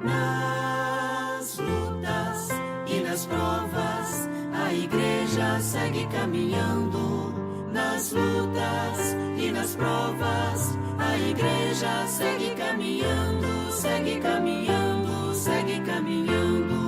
Nas lutas e nas provas, a igreja segue caminhando. Nas lutas e nas provas, a igreja segue caminhando, segue caminhando, segue caminhando.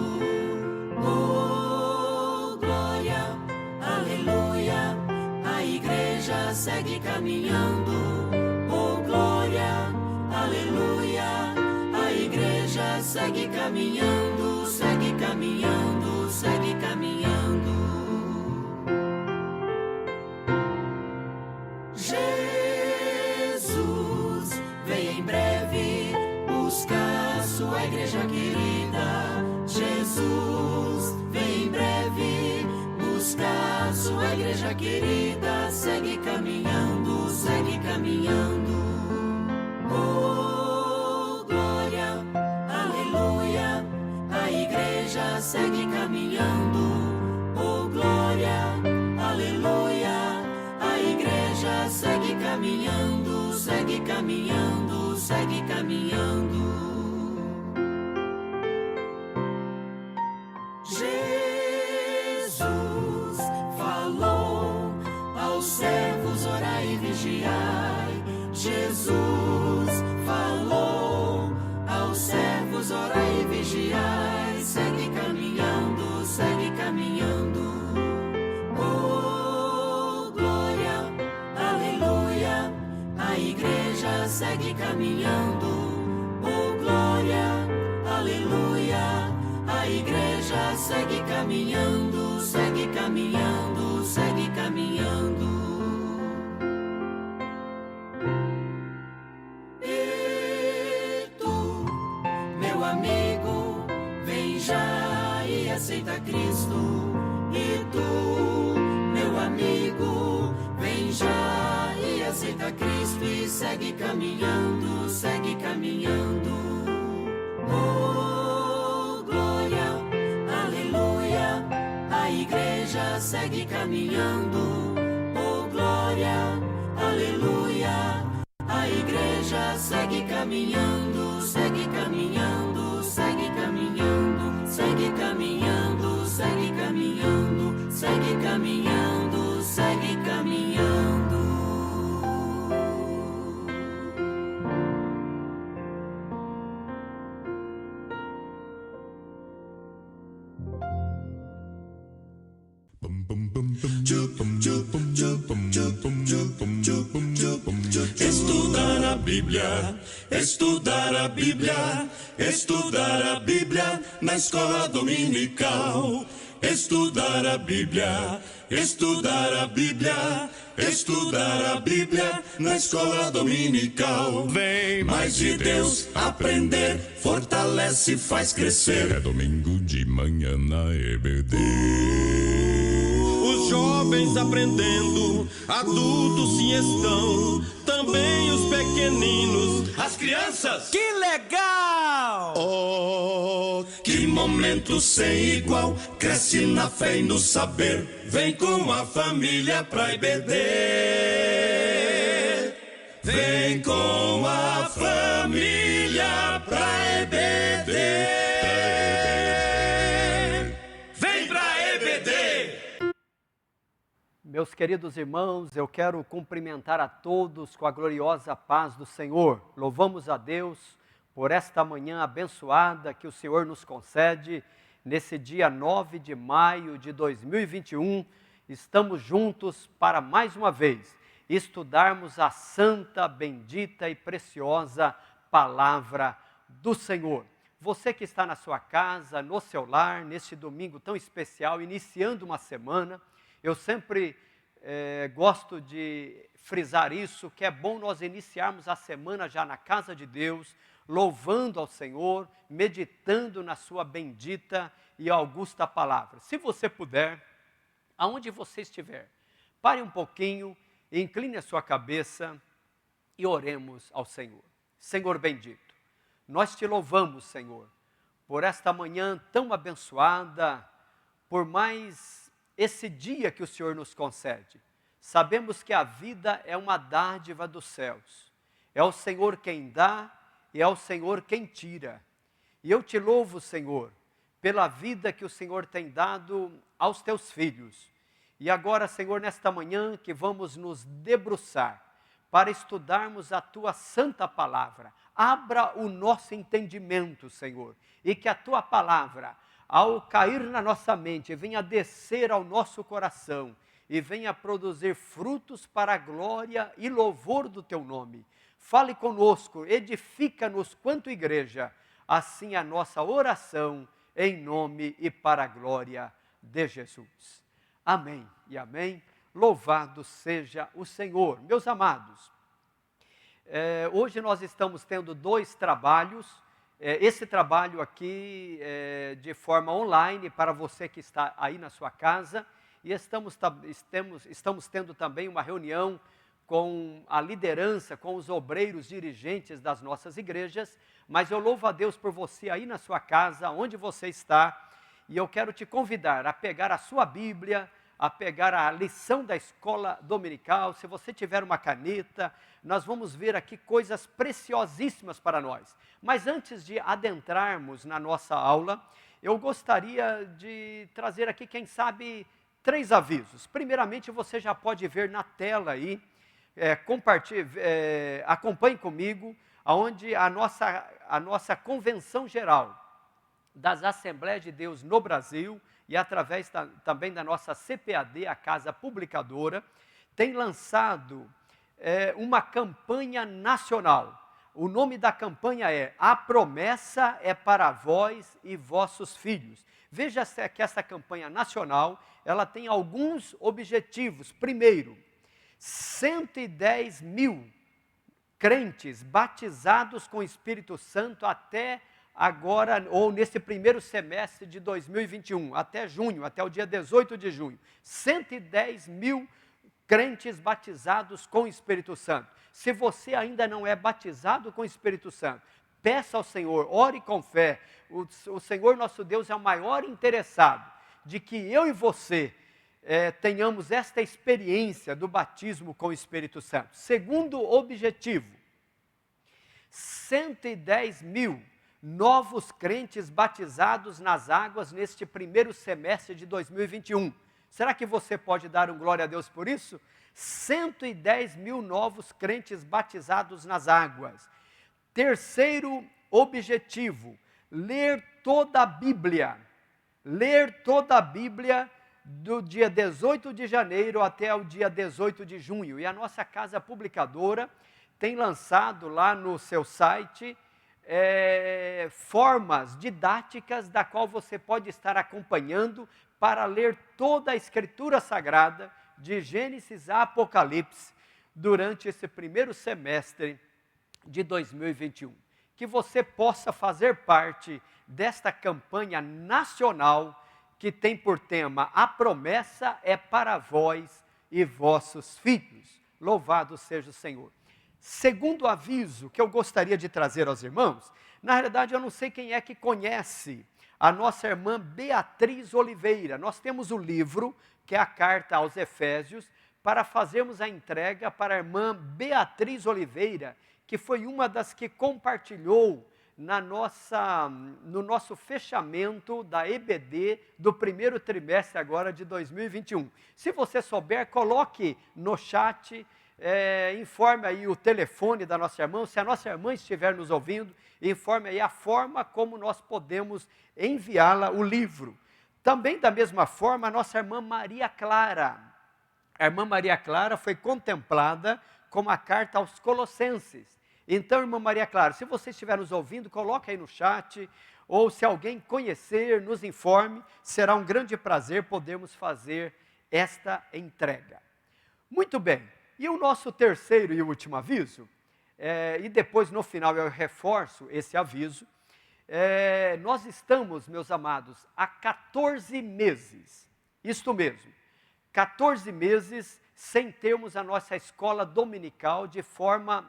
Oh, glória, aleluia, a igreja segue caminhando. Oh, glória, aleluia, a igreja segue caminhando, segue caminhando, segue caminhando. Jesus vem em breve buscar sua igreja querida. Jesus vem em breve buscar sua igreja querida. Segue caminhando, segue caminhando. Oh, glória, aleluia, a igreja segue caminhando. Oh, glória, aleluia, a igreja segue caminhando, segue caminhando, segue caminhando. Jesus falou aos servos: orai e vigiai. Jesus falou aos servos: orai e vigiai. Segue caminhando, segue caminhando. Oh, glória, aleluia, a igreja segue caminhando. Oh, glória, aleluia, a igreja segue caminhando, segue caminhando, segue caminhando. E tu, meu amigo, vem já e aceita Cristo. E tu, meu amigo, vem já e aceita Cristo e segue caminhando, segue caminhando. Oh, glória, aleluia, a igreja segue caminhando. Oh, glória, aleluia, a igreja segue caminhando, segue caminhando, segue caminhando, segue caminhando, segue caminhando, segue caminhando, segue caminhando. Estudar a Bíblia, estudar a Bíblia, estudar a Bíblia na escola dominical. Estudar a Bíblia, estudar a Bíblia, estudar a Bíblia na escola dominical. Vem mais de Deus aprender, fortalece e faz crescer. É domingo de manhã na EBD. Os jovens aprendendo, adultos sim estão, também os pequeninos, as crianças. Que legal! Oh, que momento sem igual, cresce na fé e no saber, vem com a família pra EBD. Vem com a família pra EBD. Vem pra EBD. Meus queridos irmãos, eu quero cumprimentar a todos com a gloriosa paz do Senhor. Louvamos a Deus por esta manhã abençoada que o Senhor nos concede. Nesse dia 9 de maio de 2021, estamos juntos para mais uma vez estudarmos a santa, bendita e preciosa palavra do Senhor. Você que está na sua casa, no seu lar, neste domingo tão especial, iniciando uma semana, eu sempre gosto de frisar isso, que é bom nós iniciarmos a semana já na casa de Deus, louvando ao Senhor, meditando na sua bendita e augusta palavra. Se você puder, aonde você estiver, pare um pouquinho, incline a sua cabeça e oremos ao Senhor. Senhor bendito, nós te louvamos, Senhor, por esta manhã tão abençoada, por mais esse dia que o Senhor nos concede. Sabemos que a vida é uma dádiva dos céus. É o Senhor quem dá e é o Senhor quem tira. E eu te louvo, Senhor, pela vida que o Senhor tem dado aos teus filhos. E agora, Senhor, nesta manhã que vamos nos debruçar para estudarmos a tua santa palavra. Abra o nosso entendimento, Senhor, e que a tua palavra, ao cair na nossa mente, venha descer ao nosso coração e venha produzir frutos para a glória e louvor do teu nome. Fale conosco, edifica-nos quanto igreja, assim a nossa oração, em nome e para a glória de Jesus. Amém e amém. Louvado seja o Senhor. Meus amados, hoje nós estamos tendo 2 trabalhos. Esse trabalho aqui é de forma online para você que está aí na sua casa. E estamos tendo também uma reunião com a liderança, com os obreiros dirigentes das nossas igrejas. Mas eu louvo a Deus por você aí na sua casa, onde você está. E eu quero te convidar a pegar a sua Bíblia, a pegar a lição da escola dominical. Se você tiver uma caneta, nós vamos ver aqui coisas preciosíssimas para nós. Mas antes de adentrarmos na nossa aula, eu gostaria de trazer aqui, quem sabe, 3 avisos. Primeiramente, você já pode ver na tela aí, acompanhe comigo, onde a nossa convenção geral das Assembleias de Deus no Brasil, e através também da nossa CPAD, a Casa Publicadora, tem lançado uma campanha nacional. O nome da campanha é A Promessa é para vós e vossos filhos. Veja que essa campanha nacional, ela tem alguns objetivos. Primeiro, 110 mil crentes batizados com o Espírito Santo até agora, ou nesse primeiro semestre de 2021, até junho, até o dia 18 de junho, 110 mil crentes batizados com o Espírito Santo. Se você ainda não é batizado com o Espírito Santo, peça ao Senhor, ore com fé. O Senhor nosso Deus é o maior interessado de que eu e você tenhamos esta experiência do batismo com o Espírito Santo. Segundo objetivo, 110 mil novos crentes batizados nas águas neste primeiro semestre de 2021. Será que você pode dar um glória a Deus por isso? 110 mil novos crentes batizados nas águas. Terceiro objetivo, ler toda a Bíblia. Ler toda a Bíblia do dia 18 de janeiro até o dia 18 de junho. E a nossa Casa Publicadora tem lançado lá no seu site formas didáticas da qual você pode estar acompanhando para ler toda a Escritura Sagrada, de Gênesis a Apocalipse, durante esse primeiro semestre de 2021. Que você possa fazer parte desta campanha nacional que tem por tema A Promessa é para vós e vossos filhos. Louvado seja o Senhor. Segundo aviso que eu gostaria de trazer aos irmãos, na realidade eu não sei quem é que conhece a nossa irmã Beatriz Oliveira. Nós temos o livro, que é a carta aos Efésios, para fazermos a entrega para a irmã Beatriz Oliveira, que foi uma das que compartilhou no nosso fechamento da EBD do primeiro trimestre agora de 2021. Se você souber, coloque no chat, informe aí o telefone da nossa irmã. Se a nossa irmã estiver nos ouvindo, informe aí a forma como nós podemos enviá-la o livro. Também da mesma forma, a nossa irmã Maria Clara. A irmã Maria Clara foi contemplada com a carta aos Colossenses. Então, irmã Maria Clara, se você estiver nos ouvindo, coloque aí no chat, ou se alguém conhecer, nos informe, será um grande prazer podermos fazer esta entrega. Muito bem, e o nosso terceiro e último aviso, e depois no final eu reforço esse aviso, nós estamos, meus amados, há 14 meses, isto mesmo, 14 meses sem termos a nossa escola dominical de forma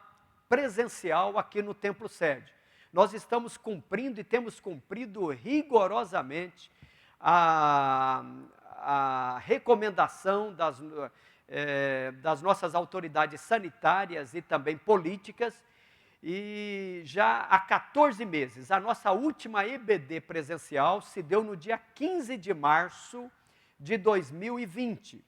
presencial aqui no Templo Sede. Nós estamos cumprindo e temos cumprido rigorosamente a recomendação das nossas autoridades sanitárias e também políticas, e já há 14 meses. A nossa última EBD presencial se deu no dia 15 de março de 2020.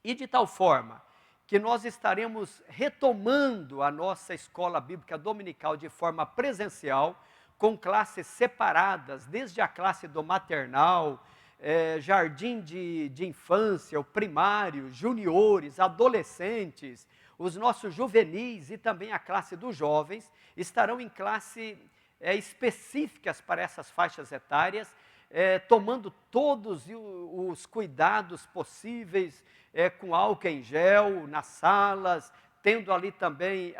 E de tal forma que nós estaremos retomando a nossa escola bíblica dominical de forma presencial, com classes separadas, desde a classe do maternal, jardim de infância, o primário, juniores, adolescentes, os nossos juvenis e também a classe dos jovens, estarão em classe específicas para essas faixas etárias, tomando todos os cuidados possíveis, com álcool em gel nas salas, tendo ali também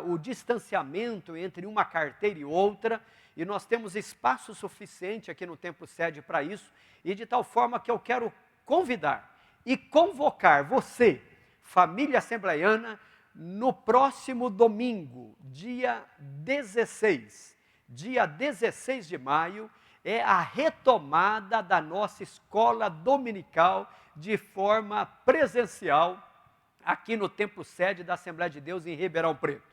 o distanciamento entre uma carteira e outra, e nós temos espaço suficiente aqui no Templo Sede para isso, e de tal forma que eu quero convidar e convocar você, família assembleiana, no próximo domingo, dia 16 de maio, é a retomada da nossa escola dominical de forma presencial, aqui no Templo Sede da Assembleia de Deus em Ribeirão Preto.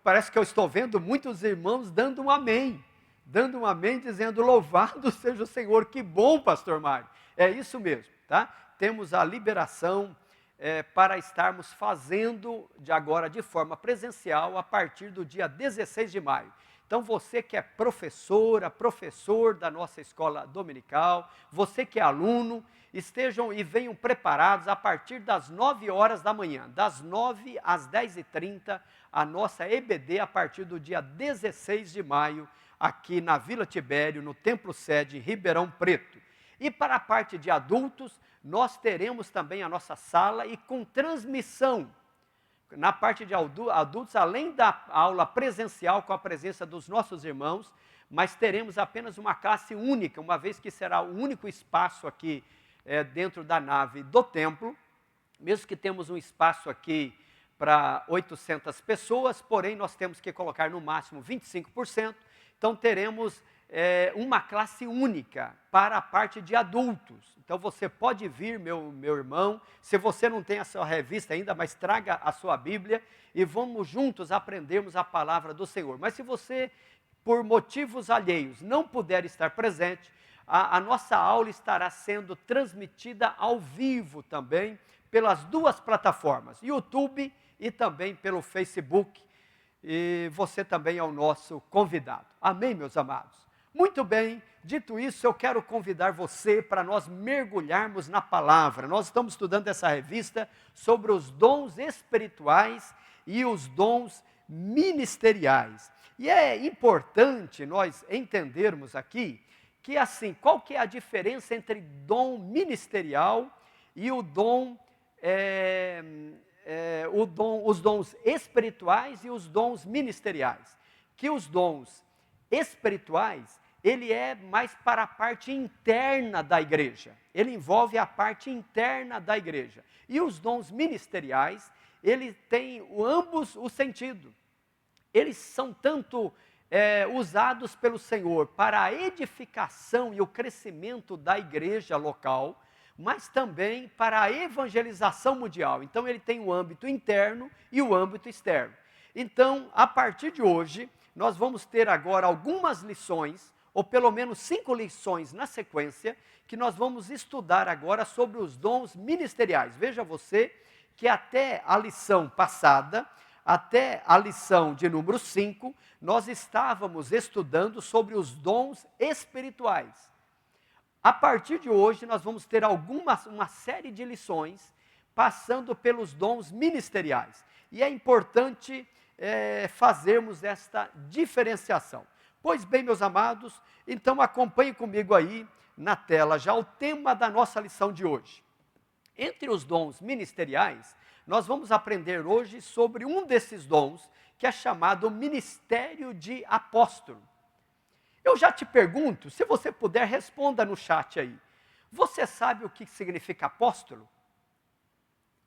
Parece que eu estou vendo muitos irmãos dando um amém, dizendo louvado seja o Senhor. Que bom, pastor Mário. É isso mesmo, tá? Temos a liberação para estarmos fazendo de agora de forma presencial a partir do dia 16 de maio. Então você que é professora, professor da nossa escola dominical, você que é aluno, estejam e venham preparados a partir das 9 horas da manhã, das 9 às 10h30, a nossa EBD a partir do dia 16 de maio, aqui na Vila Tibério, no Templo Sede, em Ribeirão Preto. E para a parte de adultos, nós teremos também a nossa sala e com transmissão. Na parte de adultos, além da aula presencial com a presença dos nossos irmãos, mas teremos apenas uma classe única, uma vez que será o único espaço aqui dentro da nave do templo, mesmo que temos um espaço aqui para 800 pessoas, porém nós temos que colocar no máximo 25%, então teremos uma classe única para a parte de adultos. Então você pode vir, meu irmão, se você não tem a sua revista ainda, mas traga a sua Bíblia e vamos juntos aprendermos a palavra do Senhor. Mas se você, por motivos alheios, não puder estar presente, a nossa aula estará sendo transmitida ao vivo também, pelas duas plataformas, YouTube e também pelo Facebook, e você também é o nosso convidado. Amém, meus amados? Muito bem, dito isso, eu quero convidar você para nós mergulharmos na palavra. Nós estamos estudando essa revista sobre os dons espirituais e os dons ministeriais. E é importante nós entendermos aqui que, assim, qual que é a diferença entre dom ministerial e os dons espirituais e os dons ministeriais. Que os dons espirituais, ele é mais para a parte interna da igreja. Ele envolve a parte interna da igreja. E os dons ministeriais, ele tem ambos o sentido. Eles são tanto usados pelo Senhor para a edificação e o crescimento da igreja local, mas também para a evangelização mundial. Então ele tem o âmbito interno e o âmbito externo. Então, a partir de hoje, nós vamos ter agora algumas lições, ou pelo menos 5 lições na sequência, que nós vamos estudar agora sobre os dons ministeriais. Veja você que até a lição passada, até a lição de número 5, nós estávamos estudando sobre os dons espirituais. A partir de hoje, nós vamos ter uma série de lições passando pelos dons ministeriais. E é importante fazermos esta diferenciação. Pois bem, meus amados, então acompanhe comigo aí na tela já o tema da nossa lição de hoje. Entre os dons ministeriais, nós vamos aprender hoje sobre um desses dons, que é chamado ministério de apóstolo. Eu já te pergunto, se você puder, responda no chat aí. Você sabe o que significa apóstolo?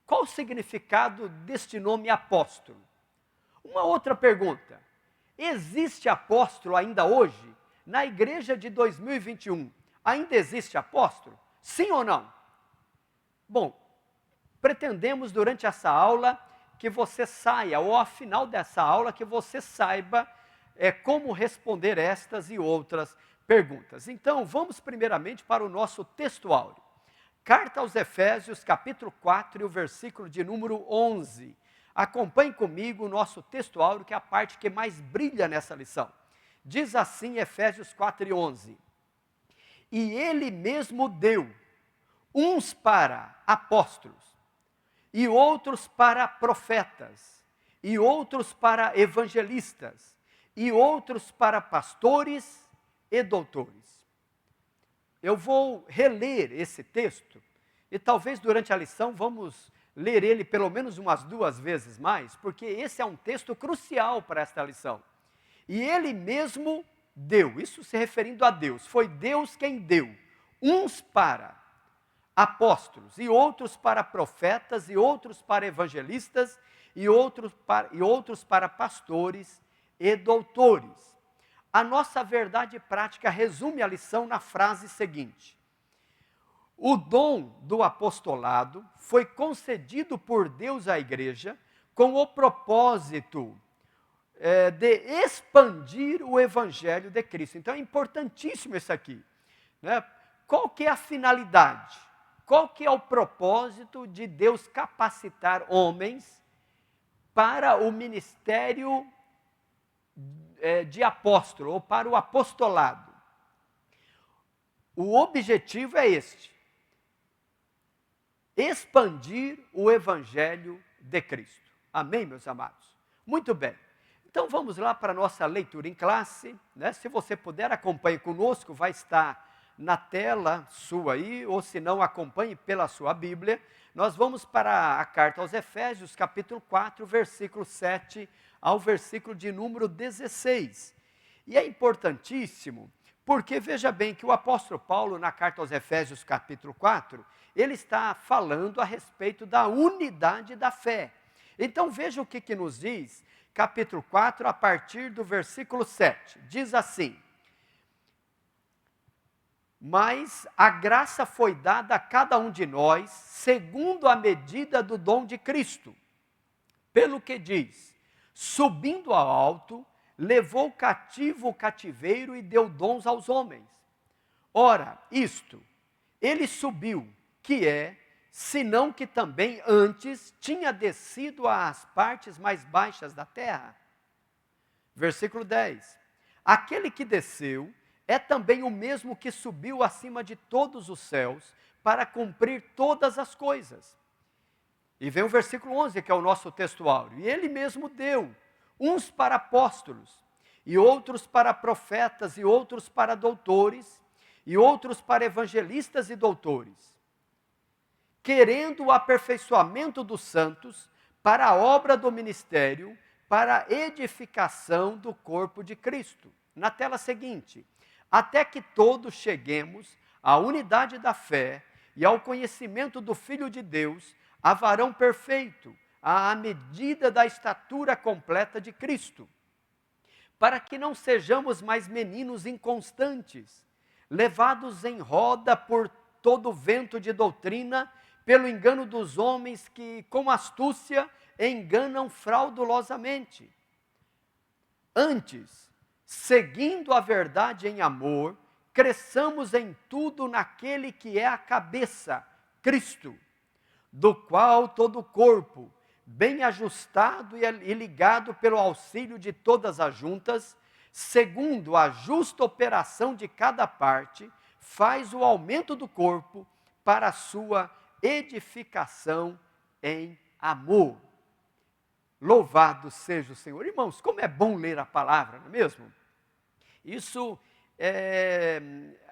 Qual o significado deste nome apóstolo? Uma outra pergunta. Existe apóstolo ainda hoje? Na igreja de 2021, ainda existe apóstolo? Sim ou não? Bom, pretendemos durante essa aula que você saia, ou ao final dessa aula, que você saiba como responder estas e outras perguntas. Então, vamos primeiramente para o nosso textuário. Carta aos Efésios, capítulo 4, e o versículo de número 11. Acompanhe comigo o nosso textuário, que é a parte que mais brilha nessa lição. Diz assim, Efésios 4 e 11. E ele mesmo deu uns para apóstolos, e outros para profetas, e outros para evangelistas, e outros para pastores e doutores. Eu vou reler esse texto, e talvez durante a lição vamos ler ele pelo menos umas 2 vezes mais, porque esse é um texto crucial para esta lição. E ele mesmo deu, isso se referindo a Deus, foi Deus quem deu, uns para apóstolos, e outros para profetas, e outros para evangelistas, e outros para pastores e doutores. A nossa verdade prática resume a lição na frase seguinte: o dom do apostolado foi concedido por Deus à igreja com o propósito de expandir o evangelho de Cristo. Então é importantíssimo isso aqui, né? Qual que é a finalidade? Qual que é o propósito de Deus capacitar homens para o ministério de apóstolo, ou para o apostolado? O objetivo é este: expandir o evangelho de Cristo. Amém, meus amados? Muito bem. Então vamos lá para a nossa leitura em classe, né? Se você puder, acompanhe conosco, vai estar na tela sua aí, ou se não, acompanhe pela sua Bíblia. Nós vamos para a carta aos Efésios, capítulo 4, versículo 7 ao versículo de número 16. E é importantíssimo, porque veja bem que o apóstolo Paulo, na carta aos Efésios, capítulo 4, ele está falando a respeito da unidade da fé. Então veja o que nos diz, capítulo 4, a partir do versículo 7. Diz assim: mas a graça foi dada a cada um de nós, segundo a medida do dom de Cristo. Pelo que diz, subindo ao alto, levou cativo o cativeiro e deu dons aos homens. Ora, isto, ele subiu, que é, senão que também antes tinha descido às partes mais baixas da terra. Versículo 10. Aquele que desceu é também o mesmo que subiu acima de todos os céus para cumprir todas as coisas. E vem o versículo 11, que é o nosso textuário. E ele mesmo deu uns para apóstolos, e outros para profetas, e outros para doutores, e outros para evangelistas e doutores, querendo o aperfeiçoamento dos santos para a obra do ministério, para a edificação do corpo de Cristo. Na tela seguinte: até que todos cheguemos à unidade da fé e ao conhecimento do Filho de Deus, a varão perfeito, à medida da estatura completa de Cristo, para que não sejamos mais meninos inconstantes, levados em roda por todo vento de doutrina, pelo engano dos homens que, com astúcia, enganam fraudulosamente. Antes, seguindo a verdade em amor, cresçamos em tudo naquele que é a cabeça, Cristo, do qual todo o corpo, bem ajustado e ligado pelo auxílio de todas as juntas, segundo a justa operação de cada parte, faz o aumento do corpo para a sua edificação em amor. Louvado seja o Senhor. Irmãos, como é bom ler a palavra, não é mesmo? Isso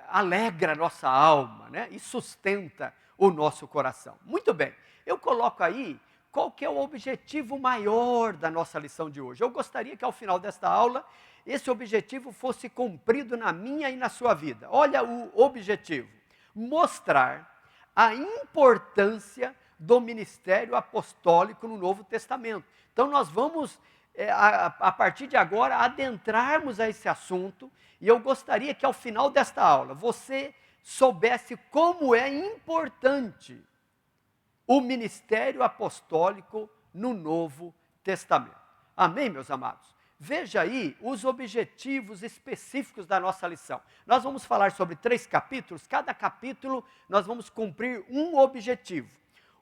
alegra a nossa alma, né? E sustenta o nosso coração. Muito bem, eu coloco aí qual que é o objetivo maior da nossa lição de hoje. Eu gostaria que ao final desta aula, esse objetivo fosse cumprido na minha e na sua vida. Olha o objetivo: mostrar a importância do ministério apostólico no Novo Testamento. Então nós vamos, a partir de agora, adentrarmos a esse assunto, e eu gostaria que ao final desta aula você soubesse como é importante o ministério apostólico no Novo Testamento. Amém, meus amados? Veja aí os objetivos específicos da nossa lição. Nós vamos falar sobre 3 capítulos, cada capítulo nós vamos cumprir um objetivo.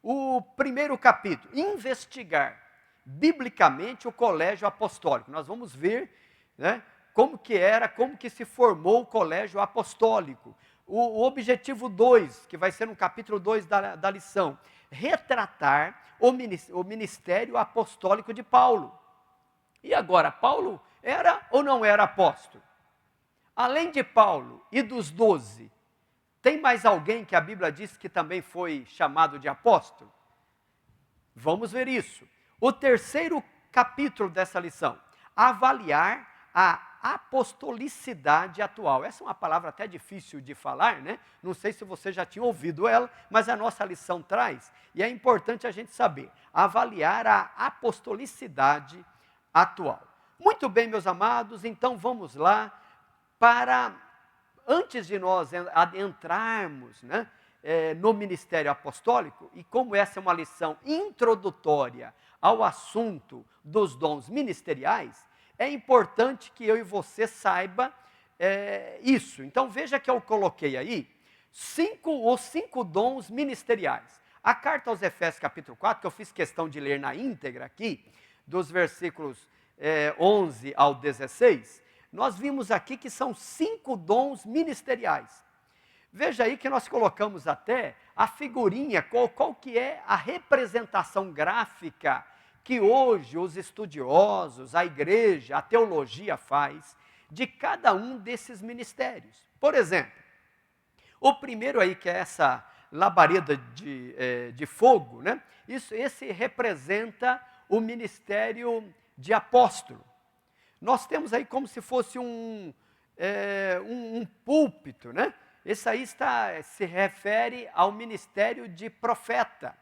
O primeiro capítulo, investigar biblicamente o colégio apostólico. Nós vamos ver, né, como que se formou o colégio apostólico. O objetivo 2, que vai ser no capítulo 2 da lição, retratar o ministério apostólico de Paulo. E agora, Paulo era ou não era apóstolo? Além de Paulo e dos 12, tem mais alguém que a Bíblia diz que também foi chamado de apóstolo? Vamos ver isso. O terceiro capítulo dessa lição, avaliar a apostolicidade atual. Essa é uma palavra até difícil de falar, né? Não sei se você já tinha ouvido ela, mas a nossa lição traz, e é importante a gente saber, avaliar a apostolicidade atual. Muito bem, meus amados, então vamos lá para, antes de nós entrarmos, né, no ministério apostólico, e como essa é uma lição introdutória ao assunto dos dons ministeriais, é importante que eu e você saiba isso. Então veja que eu coloquei aí os 5 dons ministeriais. A carta aos Efésios capítulo 4, que eu fiz questão de ler na íntegra aqui, dos versículos 11 ao 16, nós vimos aqui que são 5 dons ministeriais. Veja aí que nós colocamos até a figurinha, qual que é a representação gráfica que hoje os estudiosos, a igreja, a teologia faz de cada um desses ministérios. Por exemplo, o primeiro aí, que é essa labareda de fogo, né? Esse representa o ministério de apóstolo. Nós temos aí como se fosse um púlpito, né? Esse aí se refere ao ministério de profeta.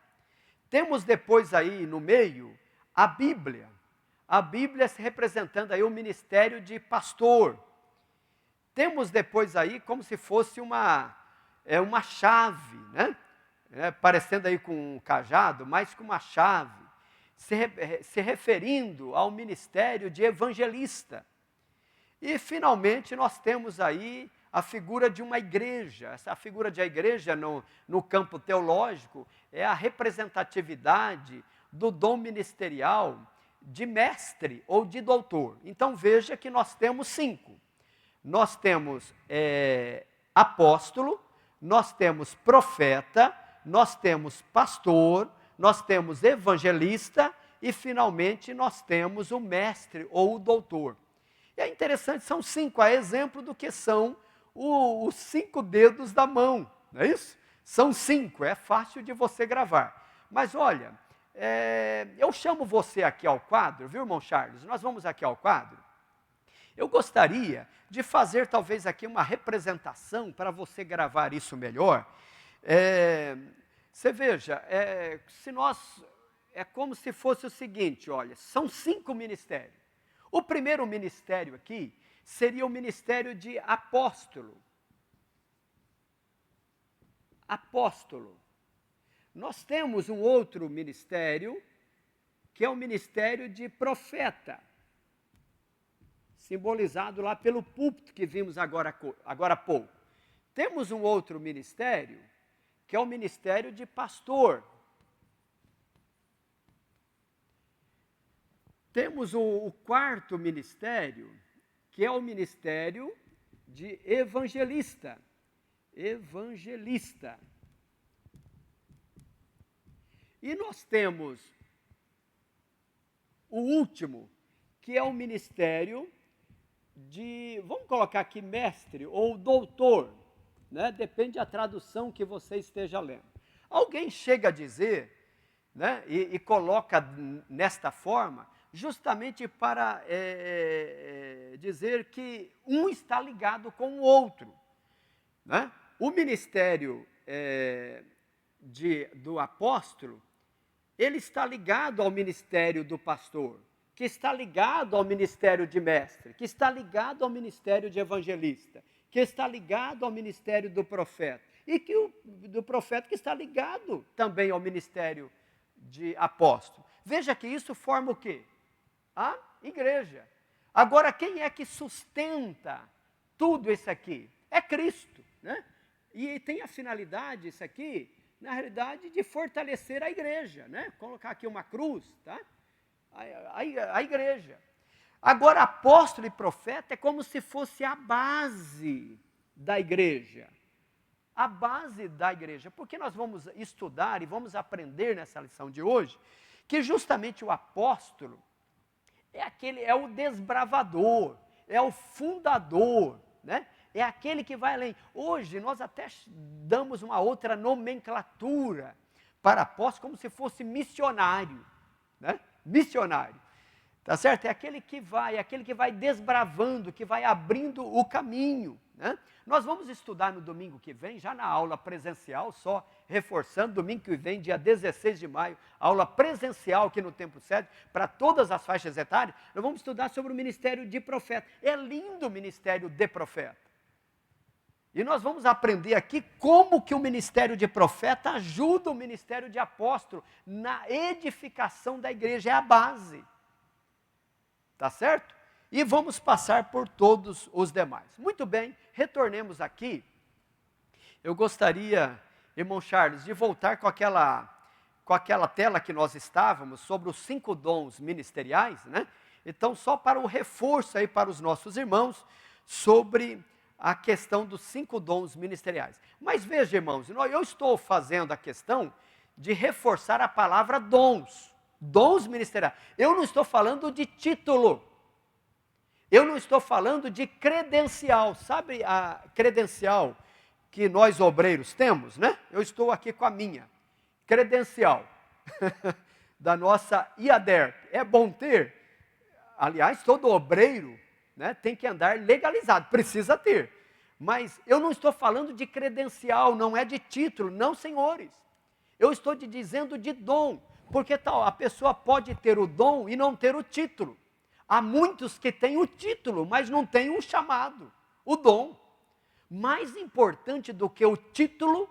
Temos depois aí no meio a Bíblia se representando aí o ministério de pastor. Temos depois aí como se fosse uma chave, né? Parecendo aí com um cajado, mas com uma chave, se referindo ao ministério de evangelista. E finalmente nós temos aí a figura de uma igreja. Essa figura de igreja no campo teológico é a representatividade do dom ministerial de mestre ou de doutor. Então veja que nós temos 5. Nós temos apóstolo, nós temos profeta, nós temos pastor, nós temos evangelista e finalmente nós temos o mestre ou o doutor. E é interessante, são 5, a exemplo do que são os 5 dedos da mão, não é isso? São 5, é fácil de você gravar. Mas olha, eu chamo você aqui ao quadro, viu, irmão Charles? Nós vamos aqui ao quadro. Eu gostaria de fazer talvez aqui uma representação para você gravar isso melhor. Você veja, é como se fosse o seguinte, olha, são 5 ministérios. O primeiro ministério aqui seria o ministério de apóstolo. Apóstolo. Nós temos um outro ministério, que é o ministério de profeta, simbolizado lá pelo púlpito que vimos agora há pouco. Temos um outro ministério, que é o ministério de pastor. Temos o quarto ministério, que é o ministério de evangelista. Evangelista. E nós temos o último, que é o ministério de, vamos colocar aqui, mestre ou doutor, né? Depende da tradução que você esteja lendo. Alguém chega a dizer, né, e coloca nesta forma, justamente para dizer que um está ligado com o outro, né? O ministério do apóstolo, ele está ligado ao ministério do pastor, que está ligado ao ministério de mestre, que está ligado ao ministério de evangelista, que está ligado ao ministério do profeta, e do profeta que está ligado também ao ministério de apóstolo. Veja que isso forma o quê? A igreja. Agora, quem é que sustenta tudo isso aqui? É Cristo, né? E tem a finalidade, isso aqui, na realidade, de fortalecer a igreja, né? Colocar aqui uma cruz, tá? A igreja. Agora, apóstolo e profeta é como se fosse a base da igreja. A base da igreja. Porque nós vamos estudar e vamos aprender nessa lição de hoje que justamente o apóstolo é o desbravador, é o fundador, né? É aquele que vai além. Hoje nós até damos uma outra nomenclatura para apóstolo como se fosse missionário, né? Missionário. Tá certo? É aquele que vai desbravando, que vai abrindo o caminho, né? Nós vamos estudar no domingo que vem, já na aula presencial, só reforçando, domingo que vem, dia 16 de maio, aula presencial aqui no Templo Sede, para todas as faixas etárias, nós vamos estudar sobre o ministério de profeta. É lindo o ministério de profeta. E nós vamos aprender aqui como que o ministério de profeta ajuda o ministério de apóstolo na edificação da igreja, é a base. Tá certo? E vamos passar por todos os demais. Muito bem, retornemos aqui. Eu gostaria, irmão Charles, de voltar com aquela tela que nós estávamos, sobre os 5 dons ministeriais, né? Então, só para o reforço aí para os nossos irmãos, sobre a questão dos 5 dons ministeriais. Mas veja, irmãos, eu estou fazendo a questão de reforçar a palavra dons. Dons ministeriais. Eu não estou falando de título. Eu não estou falando de credencial. Sabe a credencial que nós obreiros temos, né? Eu estou aqui com a minha credencial da nossa IADERP. É bom ter. Aliás, todo obreiro, né, tem que andar legalizado, precisa ter. Mas eu não estou falando de credencial, não é de título, não, senhores. Eu estou te dizendo de dom. Porque tal, a pessoa pode ter o dom e não ter o título. Há muitos que têm o título, mas não têm o chamado, o dom. Mais importante do que o título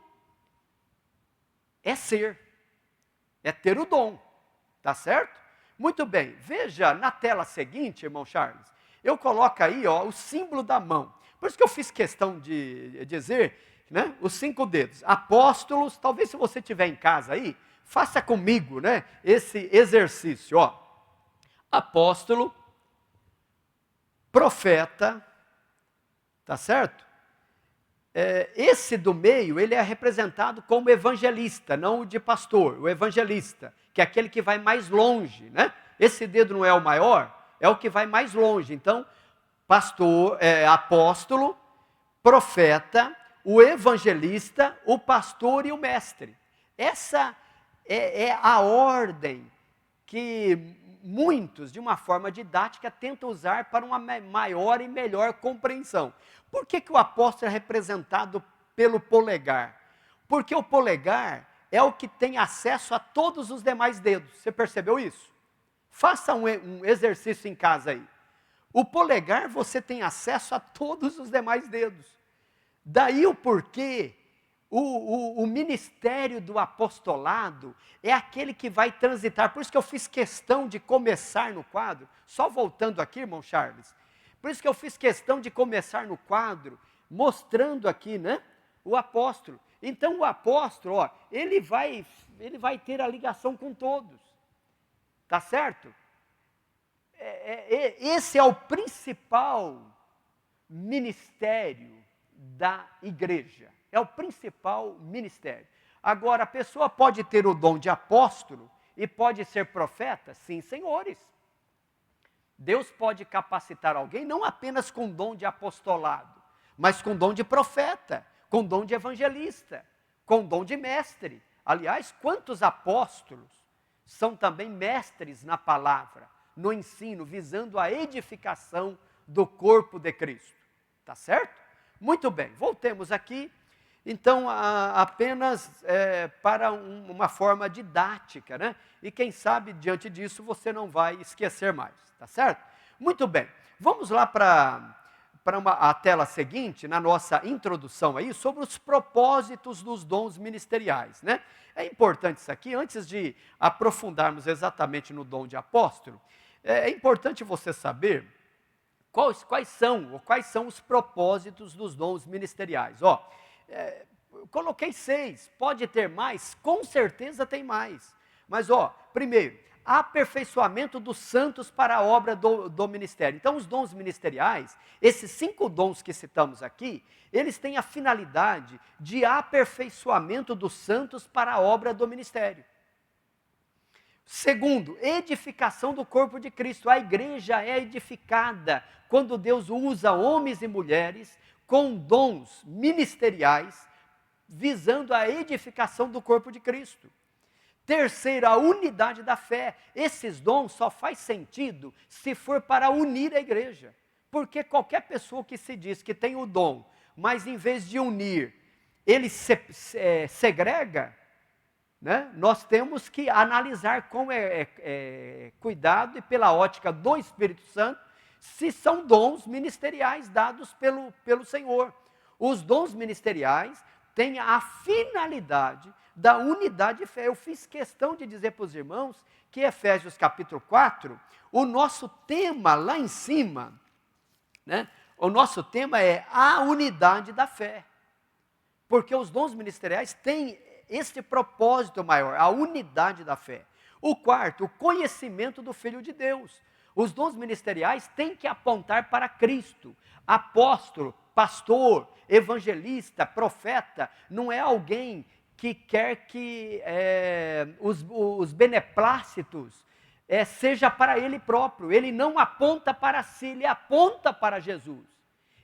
é ter o dom. Tá certo? Muito bem, veja na tela seguinte, irmão Charles, eu coloco aí o símbolo da mão. Por isso que eu fiz questão de dizer, né, os 5 dedos. Apóstolos, talvez se você estiver em casa aí, faça comigo, né, esse exercício, apóstolo, profeta, tá certo? Esse do meio, ele é representado como evangelista, não o de pastor, o evangelista, que é aquele que vai mais longe, né? Esse dedo não é o maior, é o que vai mais longe. Então, apóstolo, profeta, o evangelista, o pastor e o mestre. Essa é a ordem que muitos, de uma forma didática, tentam usar para uma maior e melhor compreensão. Por que o apóstolo é representado pelo polegar? Porque o polegar é o que tem acesso a todos os demais dedos. Você percebeu isso? Faça um exercício em casa aí. O polegar você tem acesso a todos os demais dedos. Daí o porquê o ministério do apostolado é aquele que vai transitar. Por isso que eu fiz questão de começar no quadro, só voltando aqui, irmão Charles, por isso que eu fiz questão de começar no quadro, mostrando aqui, né, o apóstolo. Então o apóstolo, ele vai ter a ligação com todos. Tá certo? Esse é o principal ministério da igreja. É o principal ministério. Agora, a pessoa pode ter o dom de apóstolo e pode ser profeta? Sim, senhores. Deus pode capacitar alguém não apenas com dom de apostolado, mas com dom de profeta, com dom de evangelista, com dom de mestre. Aliás, quantos apóstolos são também mestres na palavra, no ensino, visando a edificação do corpo de Cristo? Tá certo? Muito bem, voltemos aqui. Então, apenas para uma forma didática, né? E quem sabe, diante disso, você não vai esquecer mais, tá certo? Muito bem, vamos lá para a tela seguinte, na nossa introdução aí, sobre os propósitos dos dons ministeriais, né? É importante isso aqui, antes de aprofundarmos exatamente no dom de apóstolo, é importante você saber quais são os propósitos dos dons ministeriais. Eu coloquei 6, pode ter mais? Com certeza tem mais. Mas, primeiro, aperfeiçoamento dos santos para a obra do ministério. Então, os dons ministeriais, esses 5 dons que citamos aqui, eles têm a finalidade de aperfeiçoamento dos santos para a obra do ministério. Segundo, edificação do corpo de Cristo. A igreja é edificada quando Deus usa homens e mulheres com dons ministeriais, visando a edificação do corpo de Cristo. Terceiro, a unidade da fé. Esses dons só faz sentido se for para unir a igreja. Porque qualquer pessoa que se diz que tem o dom, mas em vez de unir, ele segrega, né? Nós temos que analisar com cuidado e pela ótica do Espírito Santo, se são dons ministeriais dados pelo Senhor. Os dons ministeriais têm a finalidade da unidade de fé. Eu fiz questão de dizer para os irmãos que Efésios capítulo 4, o nosso tema lá em cima, né? O nosso tema é a unidade da fé. Porque os dons ministeriais têm esse propósito maior, a unidade da fé. O quarto, o conhecimento do Filho de Deus. Os dons ministeriais têm que apontar para Cristo. Apóstolo, pastor, evangelista, profeta, não é alguém que quer que os beneplácitos seja para ele próprio. Ele não aponta para si, ele aponta para Jesus.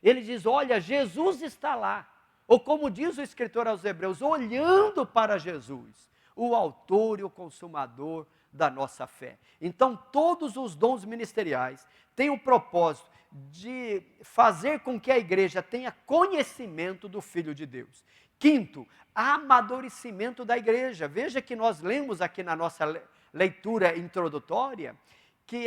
Ele diz, olha, Jesus está lá. Ou como diz o escritor aos Hebreus, olhando para Jesus, o autor e o consumador da nossa fé. Então, todos os dons ministeriais têm o propósito de fazer com que a igreja tenha conhecimento do Filho de Deus. Quinto, amadurecimento da igreja. Veja que nós lemos aqui na nossa leitura introdutória, que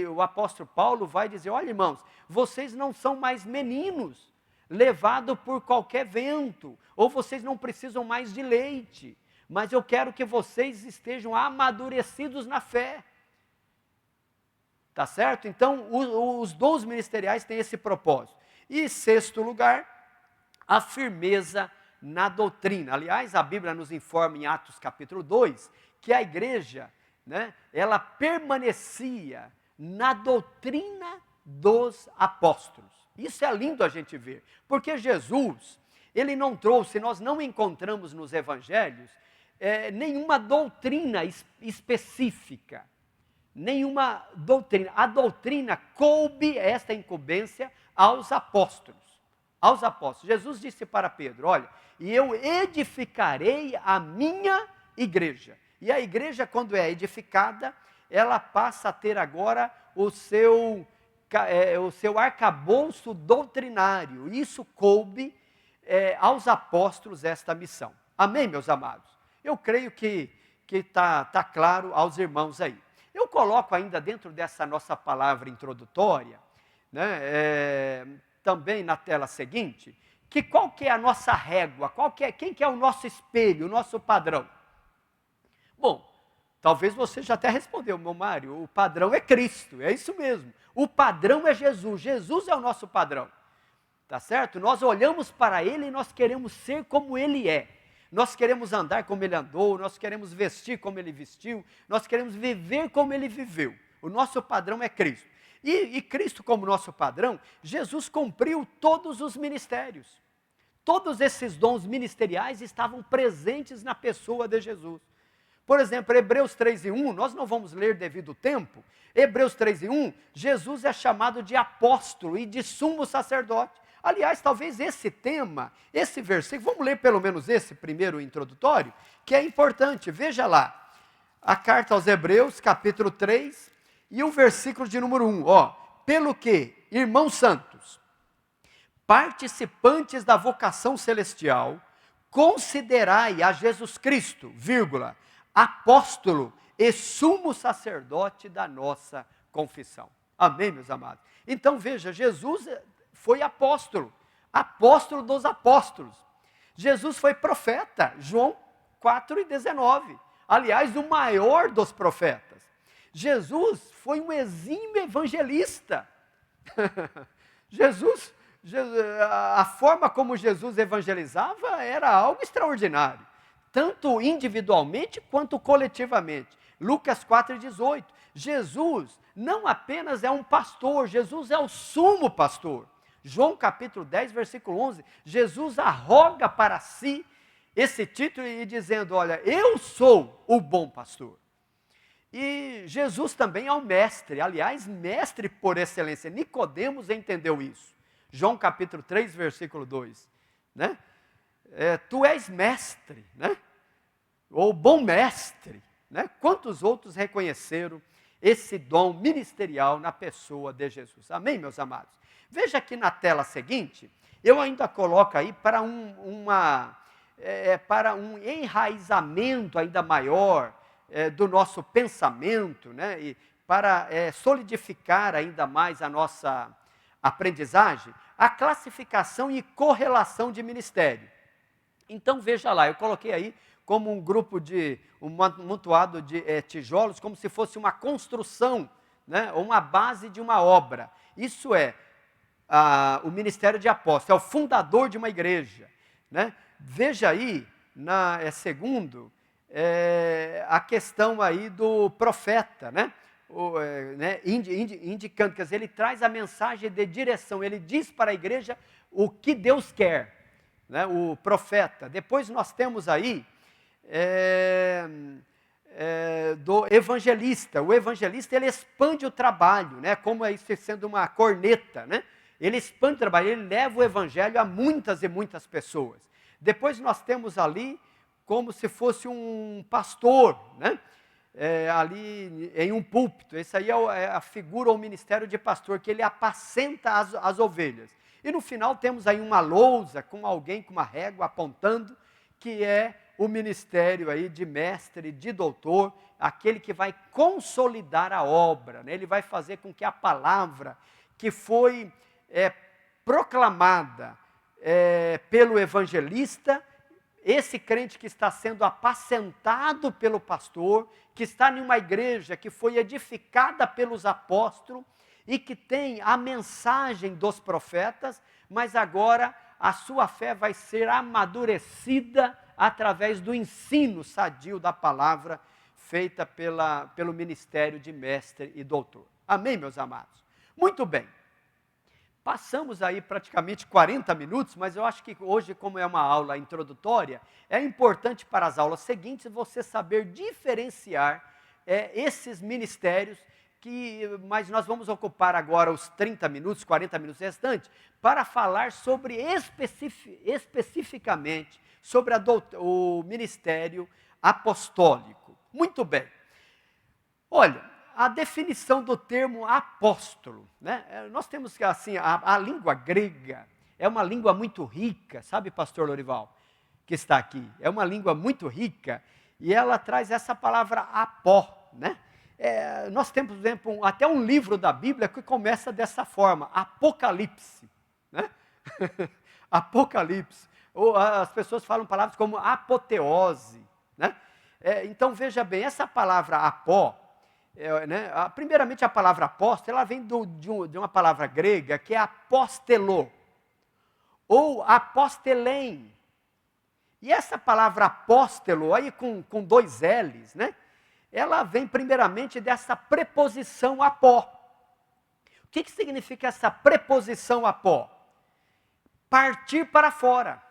o apóstolo Paulo vai dizer, olha irmãos, vocês não são mais meninos, levado por qualquer vento, ou vocês não precisam mais de leite, mas eu quero que vocês estejam amadurecidos na fé. Tá certo? Então, os dons ministeriais têm esse propósito. E sexto lugar, a firmeza na doutrina. Aliás, a Bíblia nos informa em Atos capítulo 2, que a igreja, né, ela permanecia na doutrina dos apóstolos. Isso é lindo a gente ver, porque Jesus, ele não trouxe, nós não encontramos nos evangelhos, nenhuma doutrina específica, nenhuma doutrina. A doutrina coube esta incumbência aos apóstolos. Aos apóstolos. Jesus disse para Pedro, olha, e eu edificarei a minha igreja. E a igreja, quando é edificada, ela passa a ter agora o seu arcabouço doutrinário. Isso coube aos apóstolos esta missão. Amém, meus amados? Eu creio que tá claro aos irmãos aí. Eu coloco ainda dentro dessa nossa palavra introdutória, né, também na tela seguinte, que qual que é a nossa régua, quem que é o nosso espelho, o nosso padrão? Bom, talvez você já até respondeu, meu Mário, o padrão é Cristo, é isso mesmo. O padrão é Jesus, Jesus é o nosso padrão, tá certo? Nós olhamos para Ele e nós queremos ser como Ele é. Nós queremos andar como Ele andou, nós queremos vestir como Ele vestiu, nós queremos viver como Ele viveu. O nosso padrão é Cristo. E Cristo como nosso padrão, Jesus cumpriu todos os ministérios. Todos esses dons ministeriais estavam presentes na pessoa de Jesus. Por exemplo, Hebreus 3:1, nós não vamos ler devido ao tempo. Hebreus 3:1, Jesus é chamado de apóstolo e de sumo sacerdote. Aliás, talvez esse tema, esse versículo, vamos ler pelo menos esse primeiro introdutório, que é importante. Veja lá, a carta aos Hebreus, capítulo 3, e o versículo de número 1. Pelo que, irmãos santos, participantes da vocação celestial, considerai a Jesus Cristo, apóstolo e sumo sacerdote da nossa confissão. Amém, meus amados? Então veja, Jesus foi apóstolo, apóstolo dos apóstolos. Jesus foi profeta, João 4,19. Aliás, o maior dos profetas. Jesus foi um exímio evangelista. A forma como Jesus evangelizava era algo extraordinário, tanto individualmente quanto coletivamente. Lucas 4,18. Jesus não apenas é um pastor, Jesus é o sumo pastor. João capítulo 10, versículo 11, Jesus arroga para si esse título e dizendo, olha, eu sou o bom pastor. E Jesus também é o mestre, aliás, mestre por excelência. Nicodemos entendeu isso. João capítulo 3, versículo 2. Né? Tu és mestre, né? Ou bom mestre. Né? Quantos outros reconheceram esse dom ministerial na pessoa de Jesus? Amém, meus amados? Veja aqui na tela seguinte, eu ainda coloco aí para um enraizamento ainda maior do nosso pensamento, né? E para solidificar ainda mais a nossa aprendizagem, a classificação e correlação de ministério. Então veja lá, eu coloquei aí como um grupo um amontoado de tijolos, como se fosse uma construção, né? Ou uma base de uma obra. Isso é o ministério de apóstolo, é o fundador de uma igreja. Né? Veja aí, segundo, a questão aí do profeta, né? Indicando, quer dizer, ele traz a mensagem de direção, ele diz para a igreja o que Deus quer, né? O profeta. Depois nós temos aí do evangelista. O evangelista, ele expande o trabalho, né? Como isso sendo uma corneta, né? Ele expande o trabalho, ele leva o evangelho a muitas e muitas pessoas. Depois nós temos ali como se fosse um pastor, né? Ali em um púlpito. Esse aí é a figura ou ministério de pastor, que ele apacenta as ovelhas. E no final temos aí uma lousa com alguém com uma régua apontando, que é o ministério aí de mestre, de doutor, aquele que vai consolidar a obra, né? Ele vai fazer com que a palavra que foi proclamada pelo evangelista, esse crente que está sendo apacentado pelo pastor, que está em uma igreja que foi edificada pelos apóstolos e que tem a mensagem dos profetas, mas agora a sua fé vai ser amadurecida através do ensino sadio da palavra feita pelo ministério de mestre e doutor. Amém, meus amados? Muito bem. Passamos aí praticamente 40 minutos, mas eu acho que hoje, como é uma aula introdutória, é importante para as aulas seguintes você saber diferenciar esses ministérios, mas nós vamos ocupar agora os 30 minutos, 40 minutos restantes, para falar sobre especificamente sobre o ministério apostólico. Muito bem. Olha, a definição do termo apóstolo, né? Nós temos que, assim, a língua grega é uma língua muito rica, sabe, pastor Lorival, que está aqui? É uma língua muito rica e ela traz essa palavra apó, né? Nós temos, por exemplo, até um livro da Bíblia que começa dessa forma, Apocalipse, né? Apocalipse. Ou as pessoas falam palavras como apoteose, né? Então veja bem, essa palavra apó, né? Primeiramente a palavra apóstolo, ela vem de uma palavra grega que é apóstelo, ou apóstelém. E essa palavra apóstolo, aí com dois L's, né? Ela vem primeiramente dessa preposição apó. O que significa essa preposição apó? Partir para fora.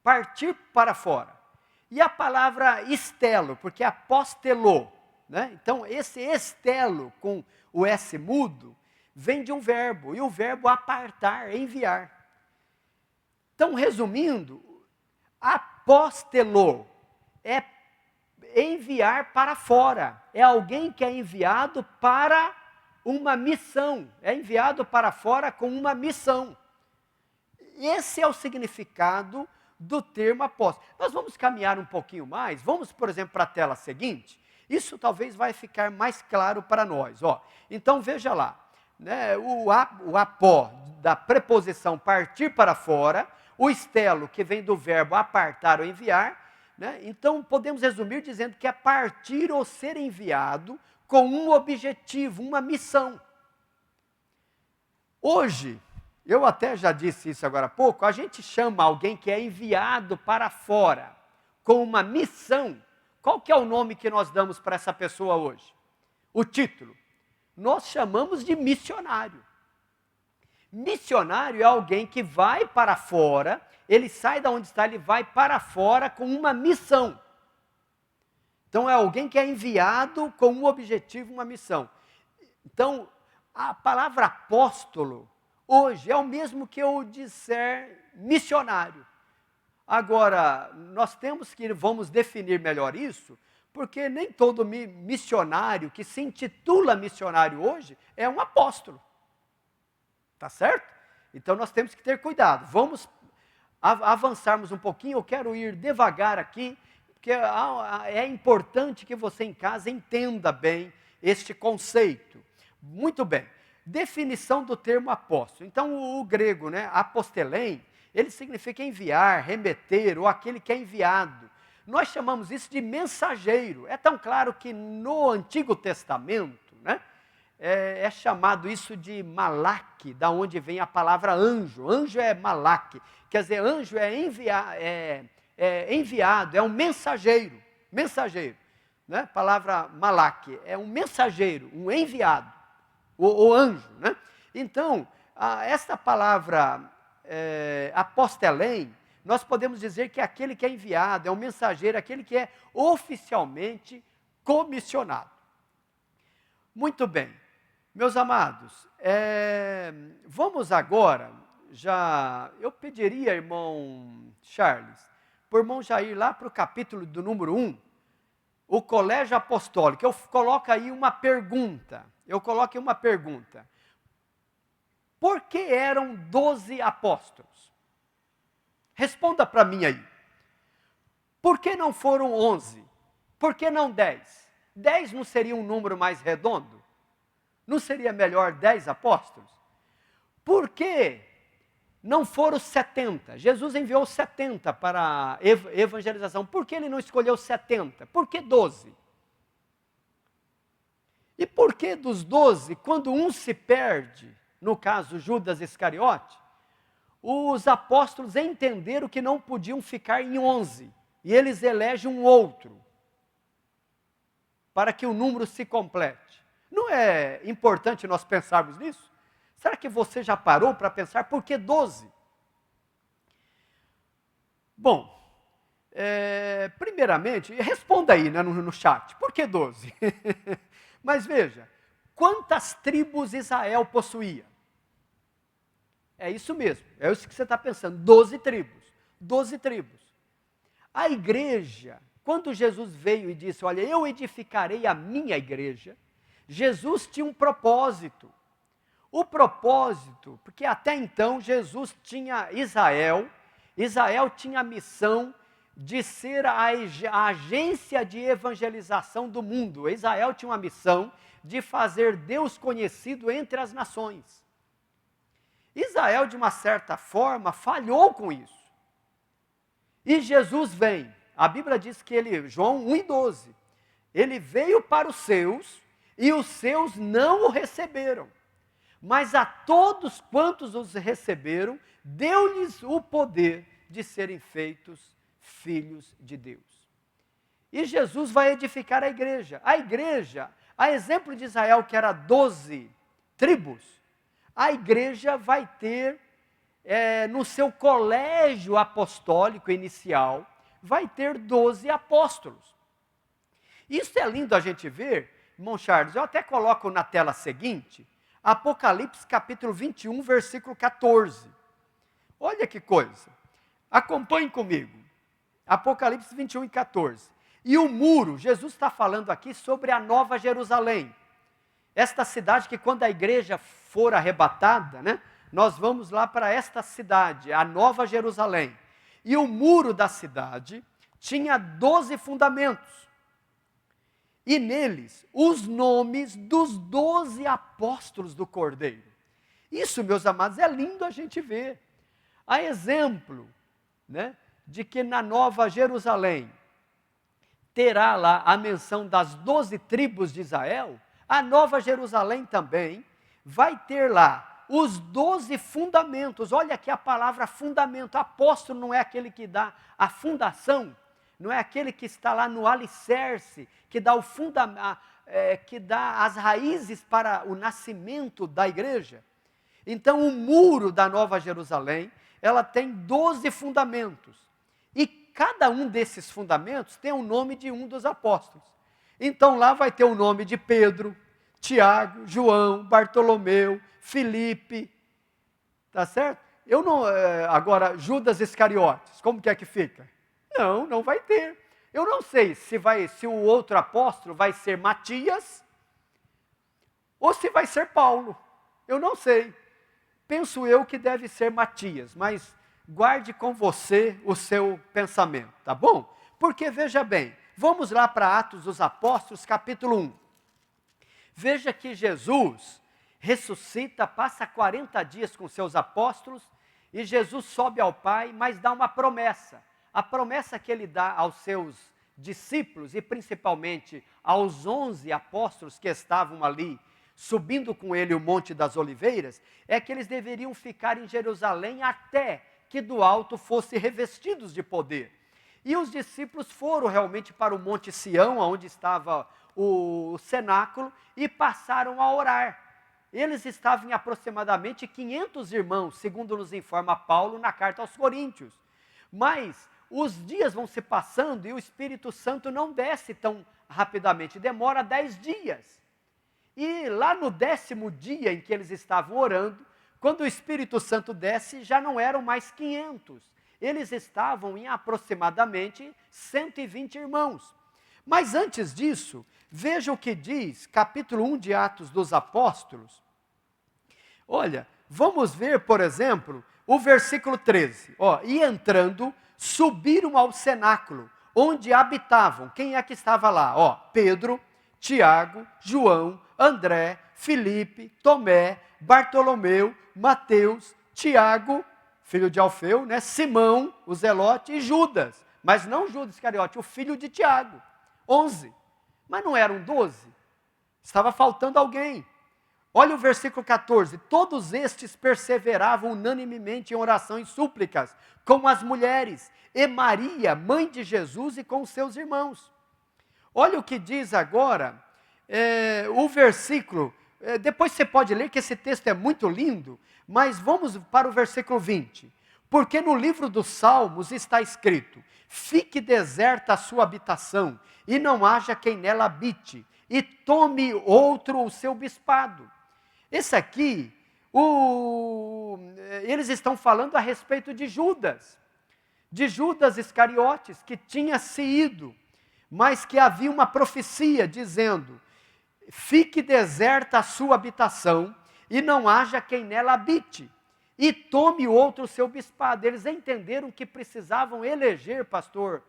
Partir para fora. E a palavra estelo, porque apóstelo, né? Então esse estelo com o S mudo vem de um verbo, e o verbo apartar, enviar. Então, resumindo, apóstelo é enviar para fora, é alguém que é enviado para uma missão, é enviado para fora com uma missão. Esse é o significado do termo apóstolo. Nós vamos caminhar um pouquinho mais, vamos, por exemplo, para a tela seguinte, Isso talvez vai ficar mais claro para nós. Ó, então veja lá, né, o apó da preposição partir para fora, o estelo que vem do verbo apartar ou enviar, né, então podemos resumir dizendo que é partir ou ser enviado com um objetivo, uma missão. Hoje, eu até já disse isso agora há pouco, a gente chama alguém que é enviado para fora com uma missão. Qual que é o nome que nós damos para essa pessoa hoje? O título. Nós chamamos de missionário. Missionário é alguém que vai para fora, ele sai da onde está, ele vai para fora com uma missão. Então é alguém que é enviado com um objetivo, uma missão. Então, a palavra apóstolo hoje é o mesmo que eu disser missionário. Agora, vamos definir melhor isso, porque nem todo missionário que se intitula missionário hoje é um apóstolo. Tá certo? Então nós temos que ter cuidado. Vamos avançarmos um pouquinho, eu quero ir devagar aqui, porque é importante que você em casa entenda bem este conceito. Muito bem. Definição do termo apóstolo. Então o grego, né, apostelein, ele significa enviar, remeter, ou aquele que é enviado. Nós chamamos isso de mensageiro. É tão claro que no Antigo Testamento, né, é chamado isso de malak, da onde vem a palavra anjo. Anjo é malak, quer dizer, anjo é enviado, é um mensageiro. Mensageiro, né? Palavra malak, é um mensageiro, um enviado, o anjo, né? Então, esta palavra apostelein, nós podemos dizer que é aquele que é enviado, é um mensageiro, aquele que é oficialmente comissionado. Muito bem, meus amados, vamos agora, eu pediria, irmão Charles, por irmão Jair, lá para o capítulo do número 1, o colégio apostólico, eu coloco aí uma pergunta, Por que eram 12 apóstolos? Responda para mim aí. Por que não foram 11? Por que não 10? 10 não seria um número mais redondo? Não seria melhor 10 apóstolos? Por que não foram 70? Jesus enviou 70 para a evangelização. Por que ele não escolheu 70? Por que 12? E por que dos 12, quando um se perde, no caso Judas Iscariote, os apóstolos entenderam que não podiam ficar em 11, e eles elegem um outro, para que o número se complete. Não é importante nós pensarmos nisso? Será que você já parou para pensar por que 12? Bom, primeiramente, responda aí, né, no chat, por que 12? Mas veja, quantas tribos Israel possuía? É isso mesmo, é isso que você está pensando, 12 tribos, 12 tribos. A igreja, quando Jesus veio e disse, olha, eu edificarei a minha igreja, Jesus tinha um propósito. O propósito, porque até então Jesus tinha Israel tinha a missão de ser a agência de evangelização do mundo. Israel tinha uma missão de fazer Deus conhecido entre as nações. Israel, de uma certa forma, falhou com isso. E Jesus vem, a Bíblia diz que João 1:12, ele veio para os seus, e os seus não o receberam. Mas a todos quantos os receberam, deu-lhes o poder de serem feitos filhos de Deus. E Jesus vai edificar a igreja. A igreja, a exemplo de Israel, que era 12 tribos, a igreja vai ter, no seu colégio apostólico inicial, vai ter 12 apóstolos. Isso é lindo a gente ver, irmão Charles, eu até coloco na tela seguinte, Apocalipse capítulo 21, versículo 14. Olha que coisa, acompanhe comigo, Apocalipse 21 e 14. E o muro, Jesus está falando aqui sobre a Nova Jerusalém. Esta cidade que quando a igreja for arrebatada, né, nós vamos lá para esta cidade, a Nova Jerusalém. E o muro da cidade tinha 12 fundamentos. e neles os nomes dos 12 apóstolos do Cordeiro. Isso, meus amados, é lindo a gente ver. Há exemplo, né, de que na Nova Jerusalém terá lá a menção das 12 tribos de Israel. A Nova Jerusalém também vai ter lá os 12 fundamentos. Olha aqui a palavra fundamento. Apóstolo não é aquele que dá a fundação, não é aquele que está lá no alicerce, que dá que dá as raízes para o nascimento da igreja. Então, o muro da Nova Jerusalém, ela tem 12 fundamentos. E cada um desses fundamentos tem o nome de um dos apóstolos. Então, lá vai ter o nome de Pedro, Tiago, João, Bartolomeu, Filipe, tá certo? Eu não, agora, Judas Iscariotes, como que é que fica? Não vai ter. Eu não sei se o outro apóstolo vai ser Matias ou se vai ser Paulo. Eu não sei. Penso eu que deve ser Matias, mas guarde com você o seu pensamento, tá bom? Porque veja bem, vamos lá para Atos dos Apóstolos, capítulo 1. Veja que Jesus ressuscita, passa 40 dias com seus apóstolos, e Jesus sobe ao Pai, mas dá uma promessa. A promessa que ele dá aos seus discípulos, e principalmente aos 11 apóstolos que estavam ali, subindo com ele o Monte das Oliveiras, é que eles deveriam ficar em Jerusalém até que do alto fossem revestidos de poder. E os discípulos foram realmente para o Monte Sião, onde estava o cenáculo, e passaram a orar. Eles estavam em aproximadamente 500 irmãos, segundo nos informa Paulo na carta aos Coríntios. Mas os dias vão se passando e o Espírito Santo não desce tão rapidamente, demora 10 dias. E lá no 10º dia em que eles estavam orando, quando o Espírito Santo desce, já não eram mais 500. Eles estavam em aproximadamente 120 irmãos. Mas antes disso, veja o que diz, capítulo 1 de Atos dos Apóstolos. Olha, vamos ver, por exemplo, o versículo 13. E entrando, subiram ao cenáculo, onde habitavam. Quem é que estava lá? Pedro, Tiago, João, André, Filipe, Tomé, Bartolomeu, Mateus, Tiago, filho de Alfeu, né? Simão, o Zelote, e Judas. Mas não Judas Iscariote, o filho de Tiago. 11. Mas não eram 12? Estava faltando alguém. Olha o versículo 14. Todos estes perseveravam unanimemente em oração e súplicas com as mulheres, e Maria, mãe de Jesus, e com os seus irmãos. Olha o que diz agora, o versículo. Depois você pode ler, que esse texto é muito lindo, mas vamos para o versículo 20. Porque no livro dos Salmos está escrito: fique deserta a sua habitação, e não haja quem nela habite, e tome outro o seu bispado. Esse aqui, eles estão falando a respeito de Judas Iscariotes, que tinha se ido, mas que havia uma profecia dizendo: fique deserta a sua habitação, e não haja quem nela habite, e tome outro o seu bispado. Eles entenderam que precisavam eleger, pastor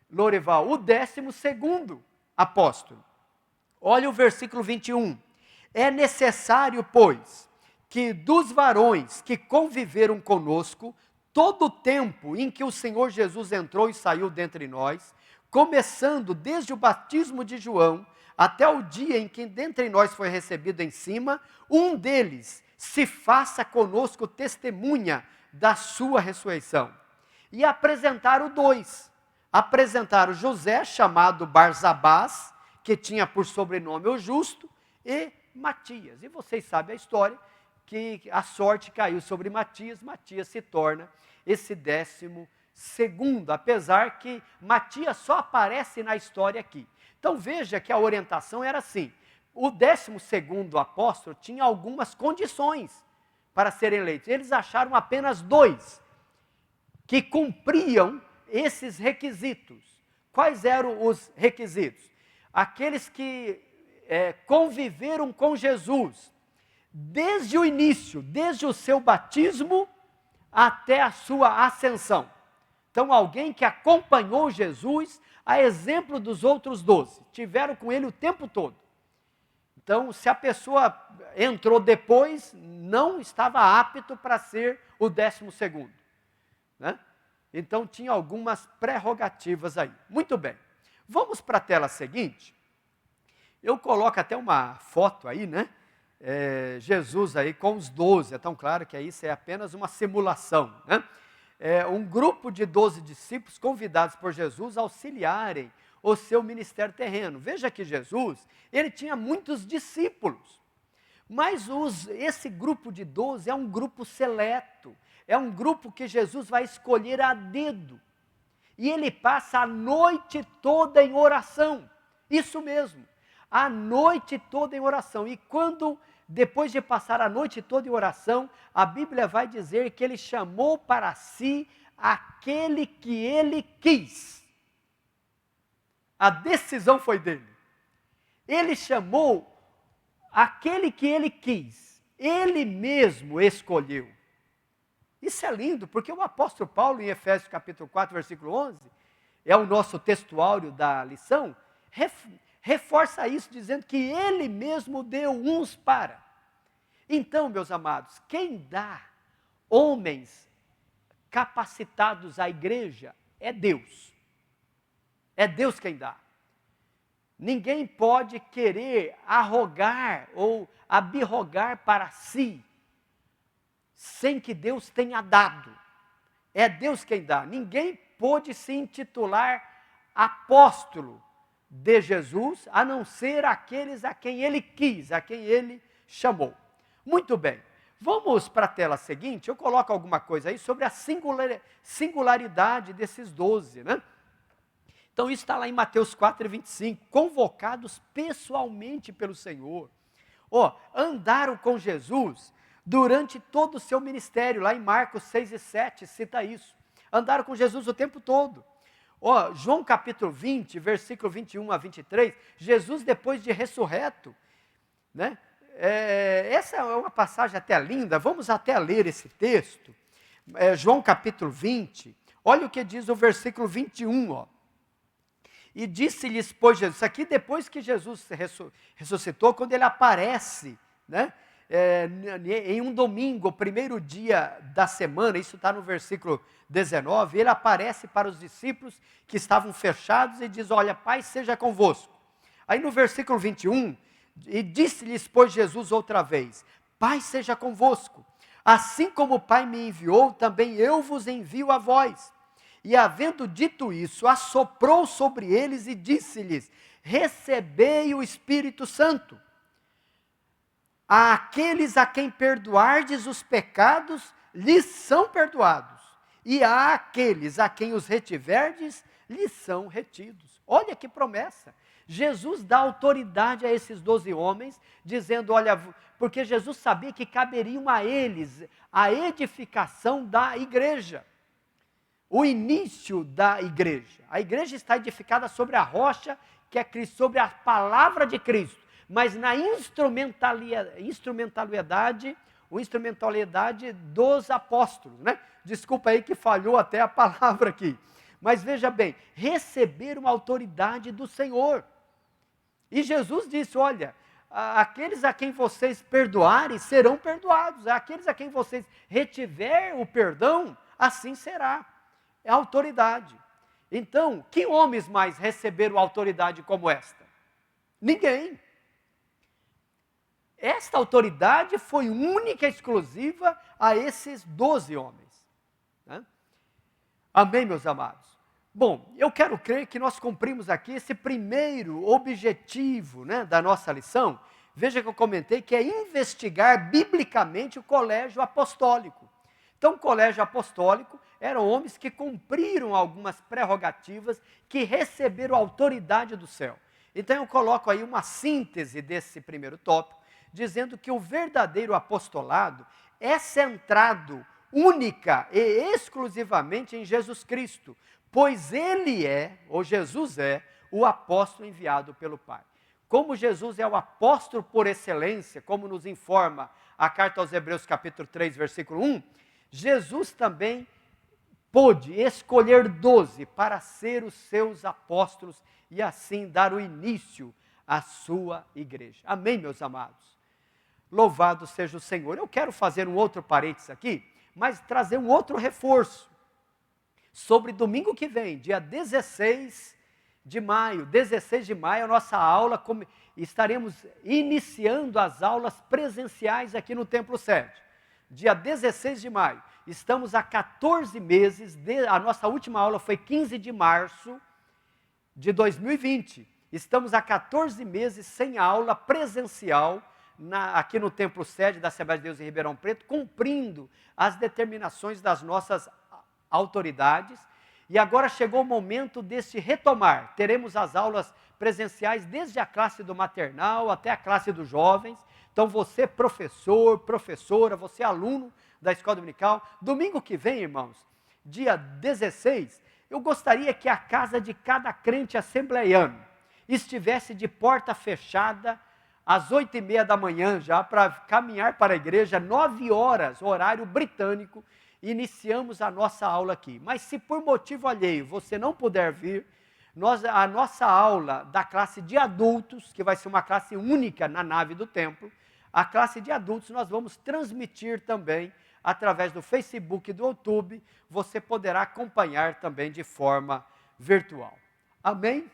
Lorival, o 12º apóstolo. Olha o versículo 21. É necessário, pois, que dos varões que conviveram conosco, todo o tempo em que o Senhor Jesus entrou e saiu dentre nós, começando desde o batismo de João, até o dia em que dentre nós foi recebido em cima, um deles se faça conosco testemunha da sua ressurreição. E apresentaram 2. Apresentaram José, chamado Barsabás, que tinha por sobrenome o Justo, e Matias. E vocês sabem a história, que a sorte caiu sobre Matias. Matias se torna esse 12º, apesar que Matias só aparece na história aqui. Então veja que a orientação era assim: o 12º apóstolo tinha algumas condições para serem eleitos. Eles acharam apenas 2 que cumpriam esses requisitos. Quais eram os requisitos? Aqueles que conviveram com Jesus desde o início, desde o seu batismo até a sua ascensão. Então, alguém que acompanhou Jesus a exemplo dos outros 12, tiveram com ele o tempo todo. Então, se a pessoa entrou depois, não estava apto para ser o 12º, né? Então, tinha algumas prerrogativas aí. Muito bem. Vamos para a tela seguinte. Eu coloco até uma foto aí, né? Jesus aí com os 12. É tão claro que isso é apenas uma simulação, né? Um grupo de 12 discípulos convidados por Jesus a auxiliarem o seu ministério terreno. Veja que Jesus, ele tinha muitos discípulos, mas esse grupo de 12 é um grupo seleto, é um grupo que Jesus vai escolher a dedo, e ele passa a noite toda em oração, isso mesmo, a noite toda em oração, e depois de passar a noite toda em oração, a Bíblia vai dizer que ele chamou para si aquele que ele quis. A decisão foi dele. Ele chamou aquele que ele quis. Ele mesmo escolheu. Isso é lindo, porque o apóstolo Paulo, em Efésios capítulo 4, versículo 11, é o nosso textuário da lição, reforça isso dizendo que ele mesmo deu uns para. Então, meus amados, quem dá homens capacitados à igreja é Deus. É Deus quem dá. Ninguém pode querer arrogar ou abirrogar para si, sem que Deus tenha dado. É Deus quem dá. Ninguém pôde se intitular apóstolo de Jesus, a não ser aqueles a quem ele quis, a quem ele chamou. Muito bem. Vamos para a tela seguinte. Eu coloco alguma coisa aí sobre a singularidade desses 12, né? Então, isso está lá em Mateus 4:25, convocados pessoalmente pelo Senhor. Andaram com Jesus durante todo o seu ministério, lá em Marcos 6:7, cita isso. Andaram com Jesus o tempo todo. João capítulo 20, versículo 21 a 23, Jesus depois de ressurreto, né? Essa é uma passagem até linda, vamos até ler esse texto. João capítulo 20, olha o que diz o versículo 21, E disse-lhes, pois Jesus, isso aqui depois que Jesus ressuscitou, quando ele aparece, né, em um domingo, o primeiro dia da semana, isso está no versículo 19, ele aparece para os discípulos que estavam fechados e diz, olha, paz seja convosco. Aí no versículo 21, e disse-lhes, pois Jesus outra vez, paz seja convosco, assim como o Pai me enviou, também eu vos envio a vós. E havendo dito isso, assoprou sobre eles e disse-lhes, recebei o Espírito Santo. Àqueles a quem perdoardes os pecados, lhes são perdoados. E àqueles a quem os retiverdes, lhes são retidos. Olha que promessa. Jesus dá autoridade a esses 12 homens, dizendo, olha, porque Jesus sabia que caberiam a eles a edificação da igreja. O início da igreja. A igreja está edificada sobre a rocha, que é Cristo, sobre a palavra de Cristo, mas na instrumentalidade dos apóstolos, né? Desculpa aí que falhou até a palavra aqui. Mas veja bem, receberam a autoridade do Senhor. E Jesus disse, olha, aqueles a quem vocês perdoarem serão perdoados, aqueles a quem vocês retiver o perdão, assim será. É autoridade. Então, que homens mais receberam autoridade como esta? Ninguém. Esta autoridade foi única e exclusiva a esses 12 homens. Né? Amém, meus amados? Bom, eu quero crer que nós cumprimos aqui esse primeiro objetivo, né, da nossa lição. Veja que eu comentei que é investigar biblicamente o colégio apostólico. Então, o colégio apostólico eram homens que cumpriram algumas prerrogativas, que receberam a autoridade do céu. Então, eu coloco aí uma síntese desse primeiro tópico, dizendo que o verdadeiro apostolado é centrado única e exclusivamente em Jesus Cristo, pois ele ou Jesus é, o apóstolo enviado pelo Pai. Como Jesus é o apóstolo por excelência, como nos informa a carta aos Hebreus capítulo 3, versículo 1, Jesus também pôde escolher 12 para ser os seus apóstolos e assim dar o início à sua igreja. Amém, meus amados? Louvado seja o Senhor. Eu quero fazer um outro parênteses aqui, mas trazer um outro reforço. Sobre domingo que vem, dia 16 de maio. 16 de maio, a nossa aula, estaremos iniciando as aulas presenciais aqui no Templo Sede. Dia 16 de maio. Estamos há 14 meses, a nossa última aula foi 15 de março de 2020. Estamos há 14 meses sem aula presencial aqui no Templo Sede da Assembleia de Deus em Ribeirão Preto, cumprindo as determinações das nossas autoridades. E agora chegou o momento deste retomar. Teremos as aulas presenciais desde a classe do maternal até a classe dos jovens. Então você professor, professora, você aluno da escola dominical. Domingo que vem, irmãos, dia 16, eu gostaria que a casa de cada crente assembleiano estivesse de porta fechada às 8h30 da manhã já para caminhar para a igreja, 9 horas, horário britânico. Iniciamos a nossa aula aqui. Mas se por motivo alheio você não puder vir, a nossa aula da classe de adultos, que vai ser uma classe única na nave do templo, a classe de adultos nós vamos transmitir também através do Facebook e do YouTube. Você poderá acompanhar também de forma virtual. Amém?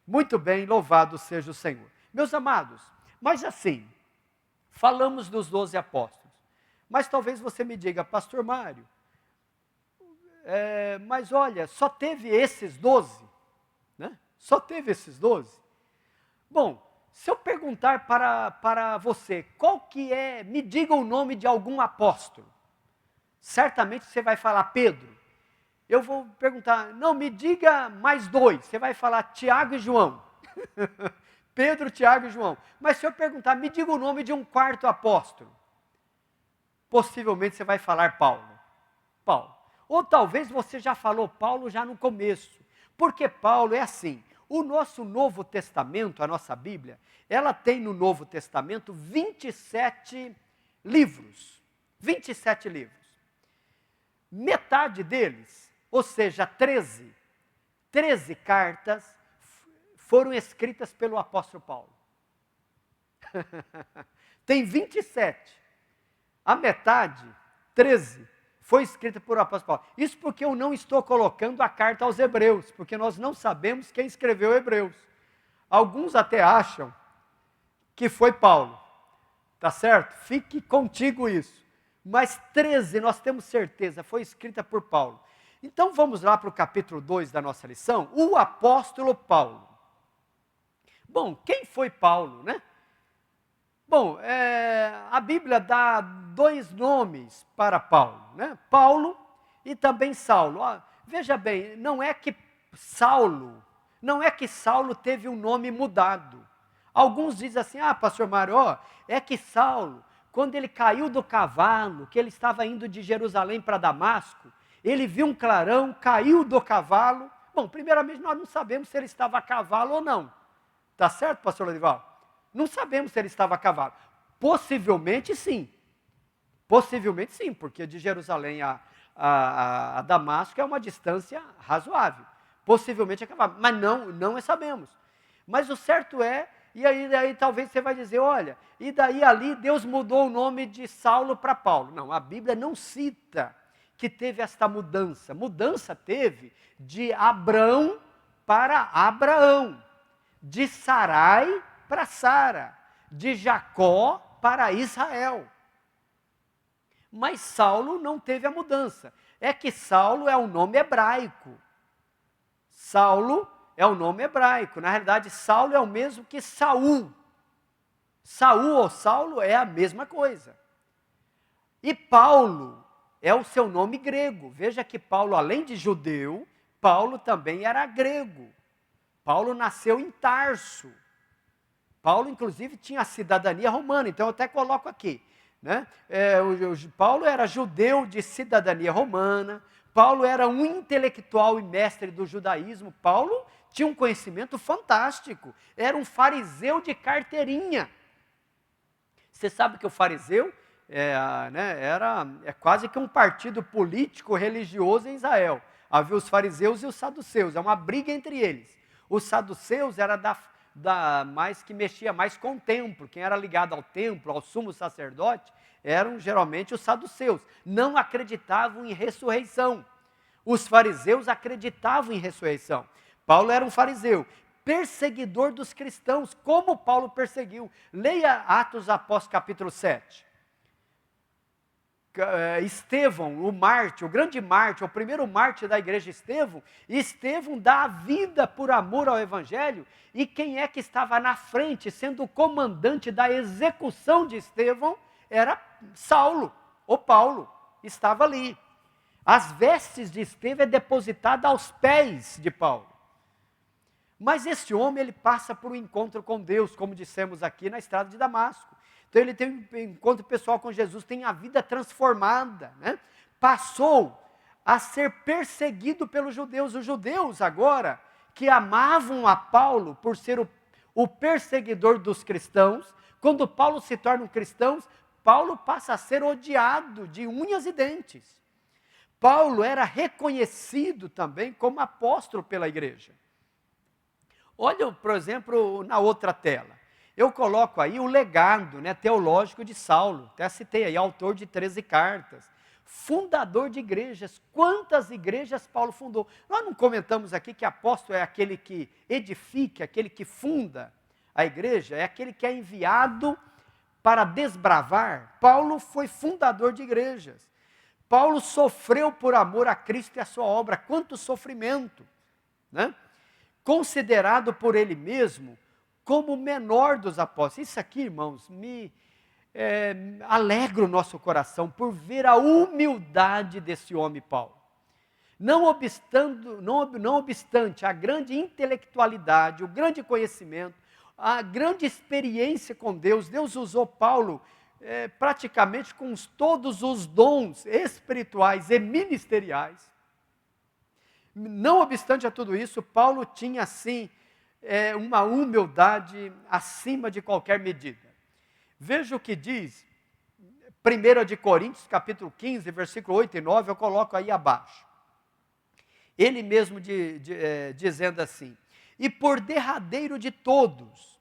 Muito bem, louvado seja o Senhor. Meus amados, mas assim, falamos dos 12 apóstolos. Mas talvez você me diga, pastor Mário, mas olha, só teve esses 12, né? Só teve esses 12? Bom, se eu perguntar para você, qual que é, me diga o nome de algum apóstolo, certamente você vai falar Pedro. Eu vou perguntar, não, me diga mais 2, você vai falar Tiago e João. Pedro, Tiago e João. Mas se eu perguntar, me diga o nome de um 4º apóstolo, possivelmente você vai falar Paulo. Paulo. Ou talvez você já falou Paulo já no começo. Porque Paulo é assim, o nosso Novo Testamento, a nossa Bíblia, ela tem no Novo Testamento 27 livros. 27 livros. Metade deles, ou seja, 13 cartas, foram escritas pelo apóstolo Paulo. Tem 27. A metade, 13, foi escrita por apóstolo Paulo. Isso porque eu não estou colocando a carta aos Hebreus, porque nós não sabemos quem escreveu Hebreus. Alguns até acham que foi Paulo, tá certo? Fique contigo isso. Mas 13, nós temos certeza, foi escrita por Paulo. Então vamos lá para o capítulo 2 da nossa lição, o apóstolo Paulo. Bom, quem foi Paulo, né? Bom, a Bíblia dá 2 nomes para Paulo, né? Paulo e também Saulo. Veja bem, não é que Saulo teve um nome mudado. Alguns dizem assim, pastor Mário, é que Saulo, quando ele caiu do cavalo, que ele estava indo de Jerusalém para Damasco, ele viu um clarão, caiu do cavalo. Bom, primeiramente nós não sabemos se ele estava a cavalo ou não. Tá certo, pastor Lorival? Não sabemos se ele estava a cavalo. Possivelmente sim. Possivelmente sim, porque de Jerusalém a Damasco é uma distância razoável. Possivelmente a cavalo. Mas não sabemos. Mas o certo é, e aí talvez você vai dizer, olha, e daí ali Deus mudou o nome de Saulo para Paulo. Não, a Bíblia não cita que teve esta mudança. Mudança teve de Abrão para Abraão, de Sarai para Sara, de Jacó para Israel. Mas Saulo não teve a mudança. É que Saulo é um nome hebraico. Saulo é o nome hebraico. Na realidade, Saulo é o mesmo que Saul. Saul ou Saulo é a mesma coisa. E Paulo é o seu nome grego. Veja que Paulo, além de judeu, Paulo também era grego. Paulo nasceu em Tarso. Paulo, inclusive, tinha a cidadania romana, então eu até coloco aqui. Né? Paulo era judeu de cidadania romana, Paulo era um intelectual e mestre do judaísmo, Paulo tinha um conhecimento fantástico, era um fariseu de carteirinha. Você sabe que o fariseu é quase que um partido político religioso em Israel. Havia os fariseus e os saduceus, é uma briga entre eles. Os saduceus era mais que mexia mais com o templo, quem era ligado ao templo, ao sumo sacerdote, eram geralmente os saduceus, não acreditavam em ressurreição. Os fariseus acreditavam em ressurreição. Paulo era um fariseu, perseguidor dos cristãos, como Paulo perseguiu. Leia Atos Apóstolos capítulo 7. Estevão, o mártir, o grande mártir, o primeiro mártir da igreja Estevão dá a vida por amor ao evangelho, e quem é que estava na frente, sendo o comandante da execução de Estevão, era Saulo, ou Paulo, estava ali. As vestes de Estevão é depositada aos pés de Paulo. Mas esse homem, ele passa por um encontro com Deus, como dissemos aqui na estrada de Damasco. Então ele tem um encontro pessoal com Jesus, tem a vida transformada, né? Passou a ser perseguido pelos judeus. Os judeus agora, que amavam a Paulo por ser o perseguidor dos cristãos, quando Paulo se torna um cristão, Paulo passa a ser odiado de unhas e dentes. Paulo era reconhecido também como apóstolo pela igreja. Olha, por exemplo, na outra tela. Eu coloco aí o legado, né, teológico de Saulo. Até citei aí, autor de 13 cartas. Fundador de igrejas. Quantas igrejas Paulo fundou? Nós não comentamos aqui que apóstolo é aquele que edifica, aquele que funda a igreja, é aquele que é enviado para desbravar. Paulo foi fundador de igrejas. Paulo sofreu por amor a Cristo e a sua obra. Quanto sofrimento, né? Considerado por ele mesmo como o menor dos apóstolos. Isso aqui, irmãos, me alegra o nosso coração por ver a humildade desse homem Paulo. Não obstante a grande intelectualidade, o grande conhecimento, a grande experiência com Deus, Deus usou Paulo praticamente com todos os dons espirituais e ministeriais. Não obstante a tudo isso, Paulo tinha, assim, uma humildade acima de qualquer medida. Veja o que diz 1 de Coríntios, capítulo 15, versículo 8 e 9, eu coloco aí abaixo. Ele mesmo dizendo assim: e por derradeiro de todos,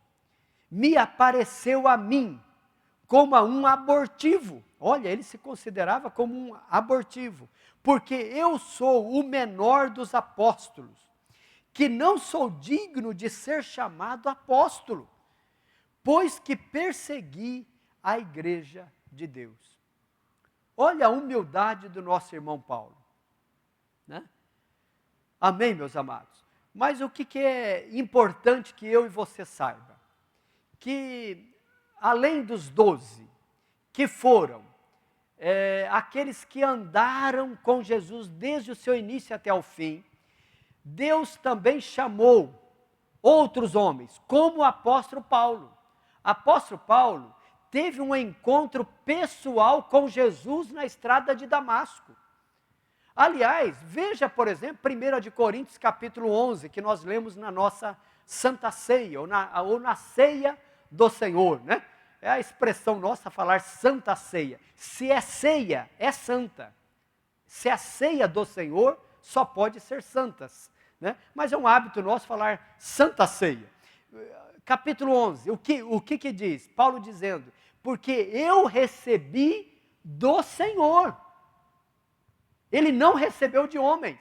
me apareceu a mim como a um abortivo. Olha, ele se considerava como um abortivo, porque eu sou o menor dos apóstolos, que não sou digno de ser chamado apóstolo, pois que persegui a igreja de Deus. Olha a humildade do nosso irmão Paulo, né? Amém, meus amados? Mas o que é importante que eu e você saiba? Que além dos 12, que foram aqueles que andaram com Jesus desde o seu início até o fim, Deus também chamou outros homens, como o apóstolo Paulo. Apóstolo Paulo teve um encontro pessoal com Jesus na estrada de Damasco. Aliás, veja, por exemplo, 1 de Coríntios capítulo 11, que nós lemos na nossa Santa Ceia, ou na ceia do Senhor, né? É a expressão nossa falar Santa Ceia. Se é ceia, é santa. Se é ceia do Senhor, só pode ser santas, né? Mas é um hábito nosso falar Santa Ceia. Capítulo 11, o que diz? Paulo dizendo: porque eu recebi do Senhor. Ele não recebeu de homens.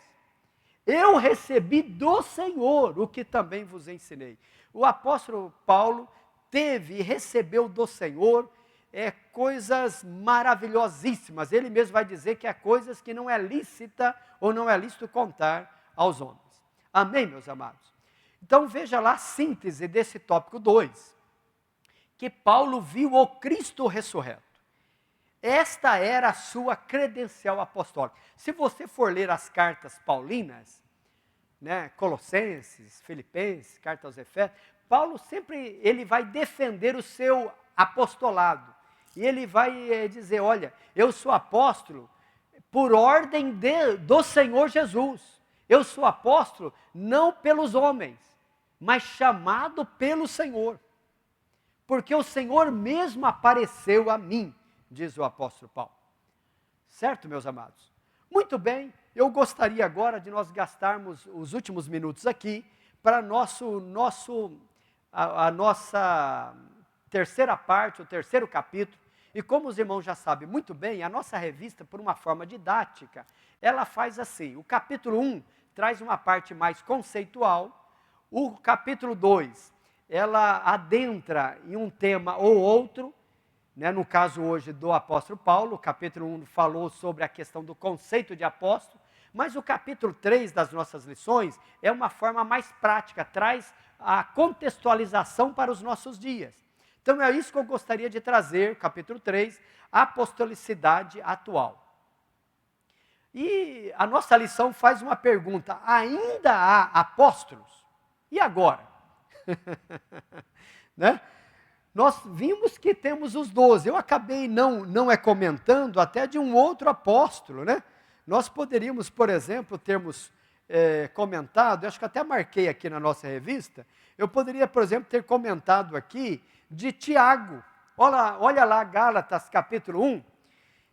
Eu recebi do Senhor, o que também vos ensinei. O apóstolo Paulo teve e recebeu do Senhor coisas maravilhosíssimas. Ele mesmo vai dizer que é coisas que não é lícita ou não é lícito contar aos homens. Amém, meus amados? Então veja lá a síntese desse tópico 2, que Paulo viu o Cristo ressurreto. Esta era a sua credencial apostólica. Se você for ler as cartas paulinas, né, Colossenses, Filipenses, carta aos Efésios, Paulo sempre ele vai defender o seu apostolado. E ele vai dizer: olha, eu sou apóstolo por ordem do Senhor Jesus. Eu sou apóstolo não pelos homens, mas chamado pelo Senhor. Porque o Senhor mesmo apareceu a mim. diz o apóstolo Paulo. Certo, meus amados? Muito bem, eu gostaria agora de nós gastarmos os últimos minutos aqui para a nossa terceira parte, o terceiro capítulo. E como os irmãos já sabem muito bem, a nossa revista, por uma forma didática, ela faz assim: o capítulo 1 traz uma parte mais conceitual, o capítulo 2, ela adentra em um tema ou outro, né, no caso hoje do apóstolo Paulo, o capítulo 1 falou sobre a questão do conceito de apóstolo, mas o capítulo 3 das nossas lições é uma forma mais prática, traz a contextualização para os nossos dias. Então é isso que eu gostaria de trazer, capítulo 3, a apostolicidade atual. E a nossa lição faz uma pergunta: ainda há apóstolos? E agora? Né? Nós vimos que temos os 12. Eu acabei não comentando até de um outro apóstolo, né? Nós poderíamos, por exemplo, termos comentado, acho que até marquei aqui na nossa revista, eu poderia, por exemplo, ter comentado aqui de Tiago. Olha lá, Gálatas capítulo 1.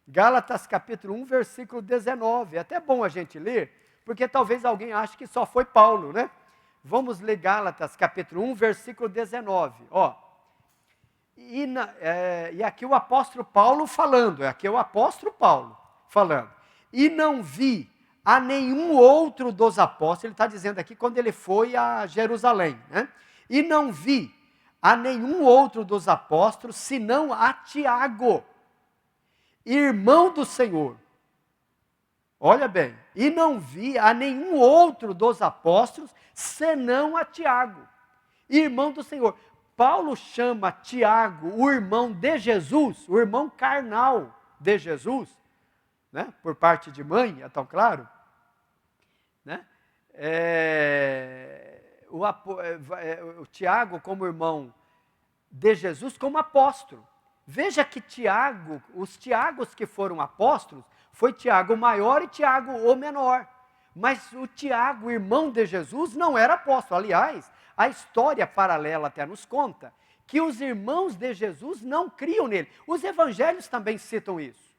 Gálatas capítulo 1, versículo 19. É até bom a gente ler, porque talvez alguém ache que só foi Paulo, né? Vamos ler Gálatas capítulo 1, versículo 19. Ó. E aqui o apóstolo Paulo falando, E não vi a nenhum outro dos apóstolos, ele está dizendo aqui quando ele foi a Jerusalém, né? E não vi a nenhum outro dos apóstolos, senão a Tiago, irmão do Senhor. Olha bem, e não vi a nenhum outro dos apóstolos, senão a Tiago, irmão do Senhor. Paulo chama Tiago, o irmão de Jesus, o irmão carnal de Jesus, né? Por parte de mãe, é tão claro, né? O Tiago como irmão de Jesus, como apóstolo. Veja que Tiago, os Tiagos que foram apóstolos, foi Tiago o maior e Tiago o menor. Mas o Tiago, irmão de Jesus, não era apóstolo. Aliás, a história paralela até nos conta que os irmãos de Jesus não criam nele. Os evangelhos também citam isso.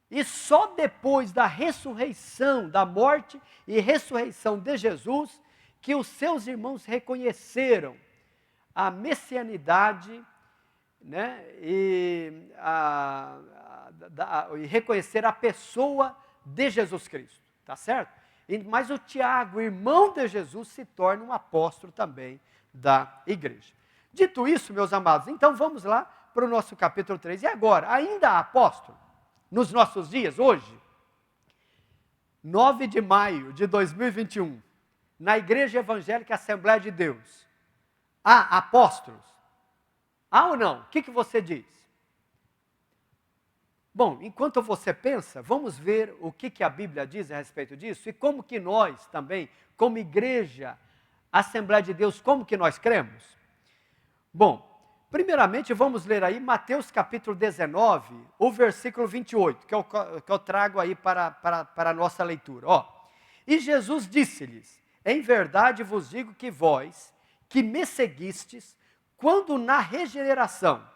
E só depois da ressurreição, da morte e ressurreição de Jesus, que os seus irmãos reconheceram a messianidade, né, e reconhecer a pessoa de Jesus Cristo, tá certo? Mas o Tiago, irmão de Jesus, se torna um apóstolo também da igreja. Dito isso, meus amados, então vamos lá para o nosso capítulo 3. E agora, ainda há apóstolo? Nos nossos dias, hoje, 9 de maio de 2021, na Igreja Evangélica Assembleia de Deus, há apóstolos? Há ou não? O que você diz? Bom, enquanto você pensa, vamos ver o que a Bíblia diz a respeito disso e como que nós também, como Igreja Assembleia de Deus, como que nós cremos? Bom, primeiramente vamos ler aí Mateus capítulo 19, o versículo 28, que eu trago aí para a nossa leitura. Ó, e Jesus disse-lhes: em verdade vos digo que vós, que me seguistes, quando na regeneração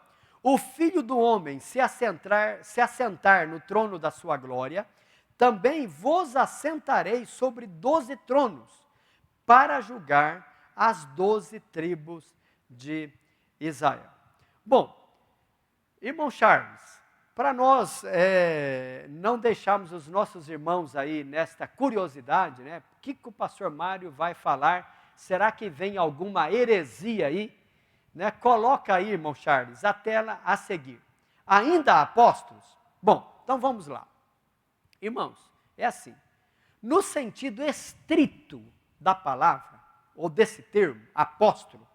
o Filho do Homem se assentar no trono da sua glória, também vos assentareis sobre 12 tronos, para julgar as 12 tribos de Israel. Bom, irmão Charles, para nós não deixarmos os nossos irmãos aí nesta curiosidade, né? O que o pastor Mário vai falar? Será que vem alguma heresia aí? Né? Coloca aí, irmão Charles, a tela a seguir. Ainda há apóstolos? Bom, então vamos lá. Irmãos, é assim. No sentido estrito da palavra, ou desse termo, apóstolo,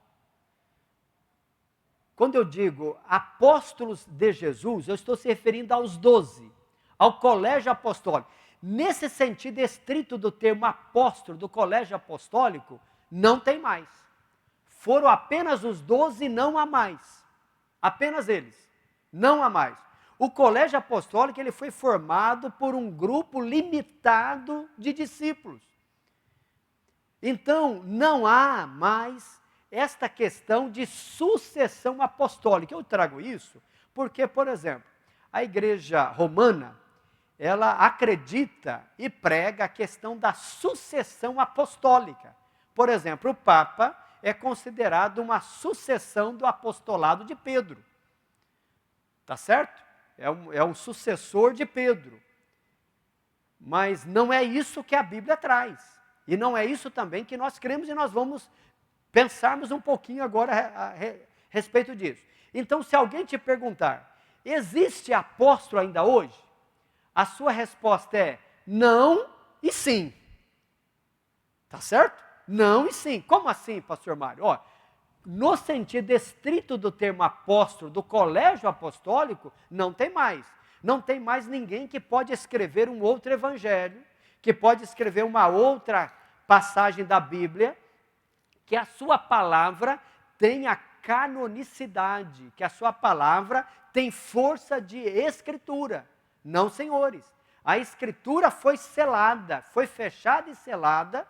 quando eu digo apóstolos de Jesus, eu estou se referindo aos 12, ao colégio apostólico. Nesse sentido estrito do termo apóstolo, do colégio apostólico, não tem mais. Foram apenas os 12 e não há mais. Apenas eles, não há mais. O colégio apostólico ele foi formado por um grupo limitado de discípulos. Então, não há mais esta questão de sucessão apostólica. Eu trago isso Porque, por exemplo, a igreja romana, ela acredita e prega a questão da sucessão apostólica. Por exemplo, o Papa é considerado uma sucessão do apostolado de Pedro. Tá certo? É um sucessor de Pedro. Mas não é isso que a Bíblia traz. E não é isso também que nós cremos, e nós vamos pensarmos um pouquinho agora a respeito disso. Então, se alguém te perguntar, existe apóstolo ainda hoje? A sua resposta é não e sim. Tá certo? Não e sim. Como assim, pastor Mário? Ó, no sentido estrito do termo apóstolo, do colégio apostólico, não tem mais. Não tem mais ninguém que pode escrever um outro evangelho, que pode escrever uma outra passagem da Bíblia, que a sua palavra tenha canonicidade, que a sua palavra tem força de escritura. Não, senhores. A escritura foi selada, foi fechada e selada,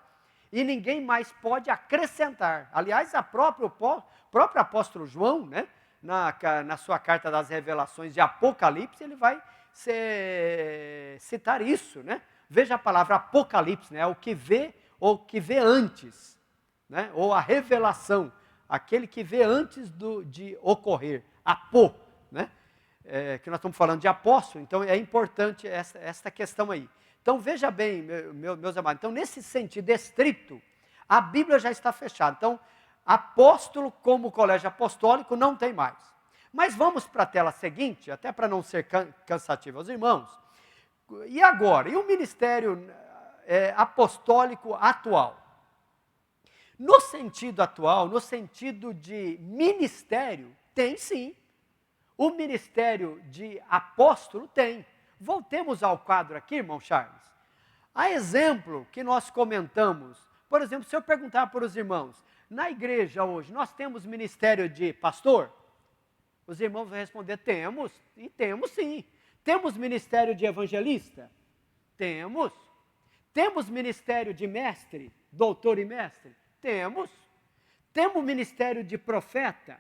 e ninguém mais pode acrescentar. Aliás, o próprio apóstolo João, né, na sua carta das revelações de Apocalipse, ele vai citar isso, né? Veja a palavra Apocalipse, né, o que vê ou que vê antes, né, ou a revelação, aquele que vê antes de ocorrer, apô, né? Que nós estamos falando de apóstolo, então é importante essa questão aí. Então veja bem, meus amados, então nesse sentido estrito, a Bíblia já está fechada. Então, apóstolo como colégio apostólico não tem mais. Mas vamos para a tela seguinte, até para não ser cansativo aos irmãos. E agora? E o ministério apostólico atual? No sentido atual, no sentido de ministério, tem sim. O ministério de apóstolo tem. Voltemos ao quadro aqui, irmão Charles. A exemplo que nós comentamos, por exemplo, se eu perguntar para os irmãos, na igreja hoje, nós temos ministério de pastor? Os irmãos vão responder, temos, e temos sim. Temos ministério de evangelista? Temos. Temos ministério de mestre, doutor e mestre? Temos. Temos ministério de profeta?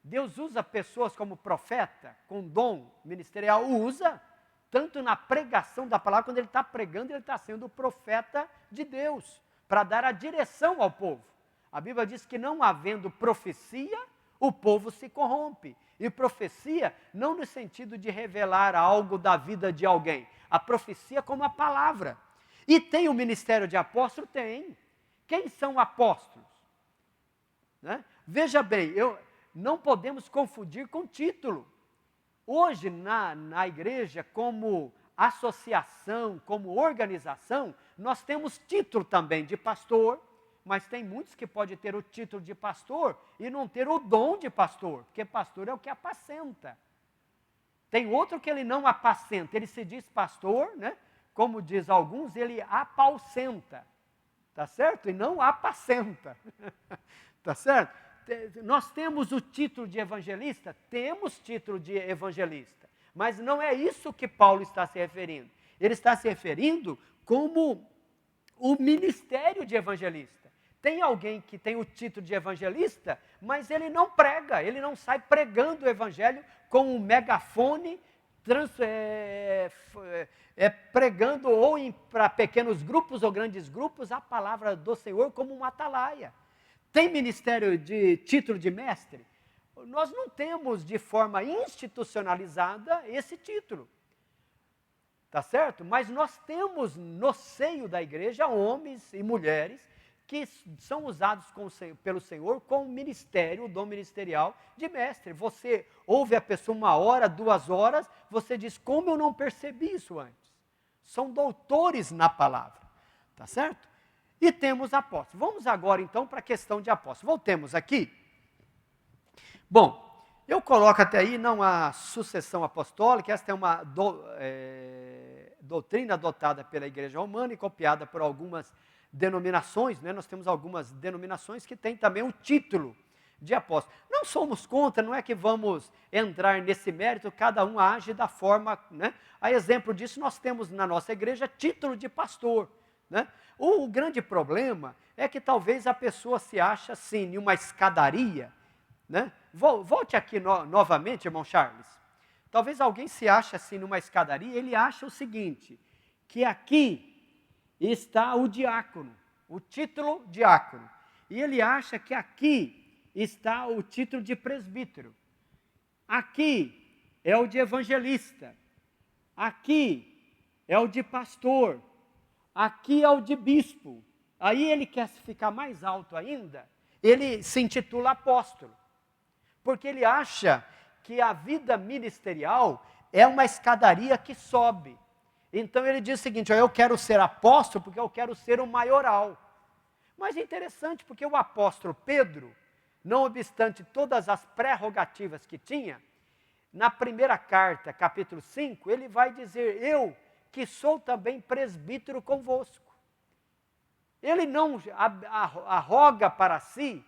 Deus usa pessoas como profeta, com dom ministerial, usa, tanto na pregação da palavra, quando ele está pregando, ele está sendo o profeta de Deus, para dar a direção ao povo. A Bíblia diz que não havendo profecia, o povo se corrompe. E profecia não no sentido de revelar algo da vida de alguém, a profecia como a palavra. E tem o ministério de apóstolo? Tem. Quem são apóstolos? Né? Veja bem, não podemos confundir com título. Hoje, na igreja, como associação, como organização, nós temos título também de pastor, mas tem muitos que podem ter o título de pastor e não ter o dom de pastor, porque pastor é o que apacenta. Tem outro que ele não apacenta, ele se diz pastor, né? Como diz alguns, ele apaucenta, tá certo? E não apacenta, tá certo? Nós temos o título de evangelista? Temos título de evangelista, mas não é isso que Paulo está se referindo. Ele está se referindo como o ministério de evangelista. Tem alguém que tem o título de evangelista, mas ele não prega, ele não sai pregando o evangelho com um megafone, pregando ou para pequenos grupos ou grandes grupos a palavra do Senhor como uma atalaia. Tem ministério de título de mestre? Nós não temos de forma institucionalizada esse título, tá certo? Mas nós temos no seio da igreja homens e mulheres que são usados pelo Senhor com o ministério, o dom ministerial de mestre. Você ouve a pessoa 1 hora, 2 horas, você diz, como eu não percebi isso antes? São doutores na palavra, tá certo? E temos apóstolos. Vamos agora então para a questão de apóstolos. Voltemos aqui. Bom, eu coloco até aí não a sucessão apostólica, esta é uma doutrina adotada pela igreja romana e copiada por algumas denominações, né? Nós temos algumas denominações que têm também o título de apóstolo. Não somos contra, não é que vamos entrar nesse mérito, cada um age da forma, né? A exemplo disso, nós temos na nossa igreja título de pastor, né? O grande problema é que talvez a pessoa se ache assim, em uma escadaria, né? Volte aqui novamente, irmão Charles. Talvez alguém se ache assim numa escadaria, ele acha o seguinte, que aqui está o diácono, o título diácono. E ele acha que aqui está o título de presbítero. Aqui é o de evangelista. Aqui é o de pastor. Aqui é o de bispo. Aí ele quer ficar mais alto ainda, ele se intitula apóstolo. Porque ele acha que a vida ministerial é uma escadaria que sobe. Então ele diz o seguinte, eu quero ser apóstolo porque eu quero ser o maioral. Mas é interessante porque o apóstolo Pedro, não obstante todas as prerrogativas que tinha, na primeira carta, capítulo 5, ele vai dizer, eu que sou também presbítero convosco. Ele não arroga para si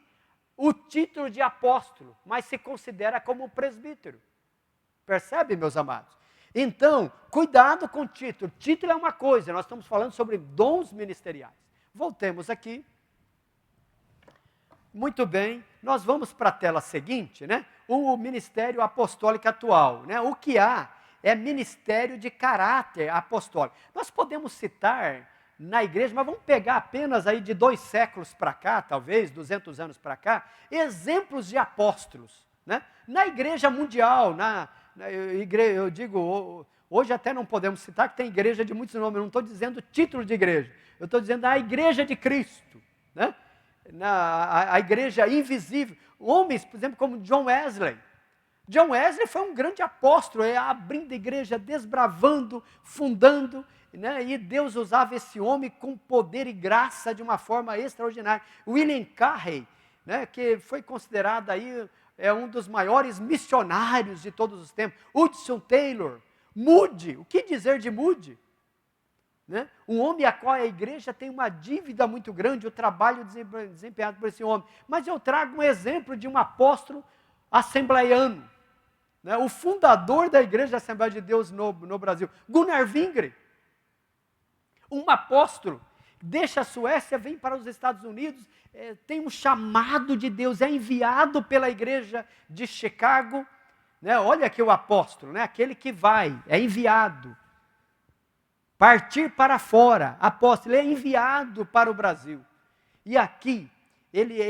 o título de apóstolo, mas se considera como um presbítero. Percebe, meus amados? Então, cuidado com o título. Título é uma coisa, nós estamos falando sobre dons ministeriais. Voltemos aqui. Muito bem, nós vamos para a tela seguinte, né? O ministério apostólico atual, né? O que há é ministério de caráter apostólico. Nós podemos citar na igreja, mas vamos pegar apenas aí de 2 séculos para cá, talvez, 200 anos para cá, exemplos de apóstolos, né? Na igreja mundial, eu digo, hoje até não podemos citar que tem igreja de muitos nomes, eu não estou dizendo título de igreja, eu estou dizendo a igreja de Cristo, né? A igreja invisível, homens, por exemplo, como John Wesley. John Wesley foi um grande apóstolo, abrindo a igreja, desbravando, fundando, né? E Deus usava esse homem com poder e graça de uma forma extraordinária. William Carey, né, que foi considerado aí um dos maiores missionários de todos os tempos. Hudson Taylor, Moody, o que dizer de Moody? Né? Um homem a qual a igreja tem uma dívida muito grande, o trabalho desempenhado por esse homem. Mas eu trago um exemplo de um apóstolo assembleiano, né? O fundador da Igreja da Assembleia de Deus no Brasil, Gunnar Wingre. Um apóstolo, deixa a Suécia, vem para os Estados Unidos, tem um chamado de Deus, é enviado pela igreja de Chicago, né? Olha aqui o apóstolo, né? Aquele que vai, é enviado. Partir para fora, apóstolo, ele é enviado para o Brasil. E aqui, ele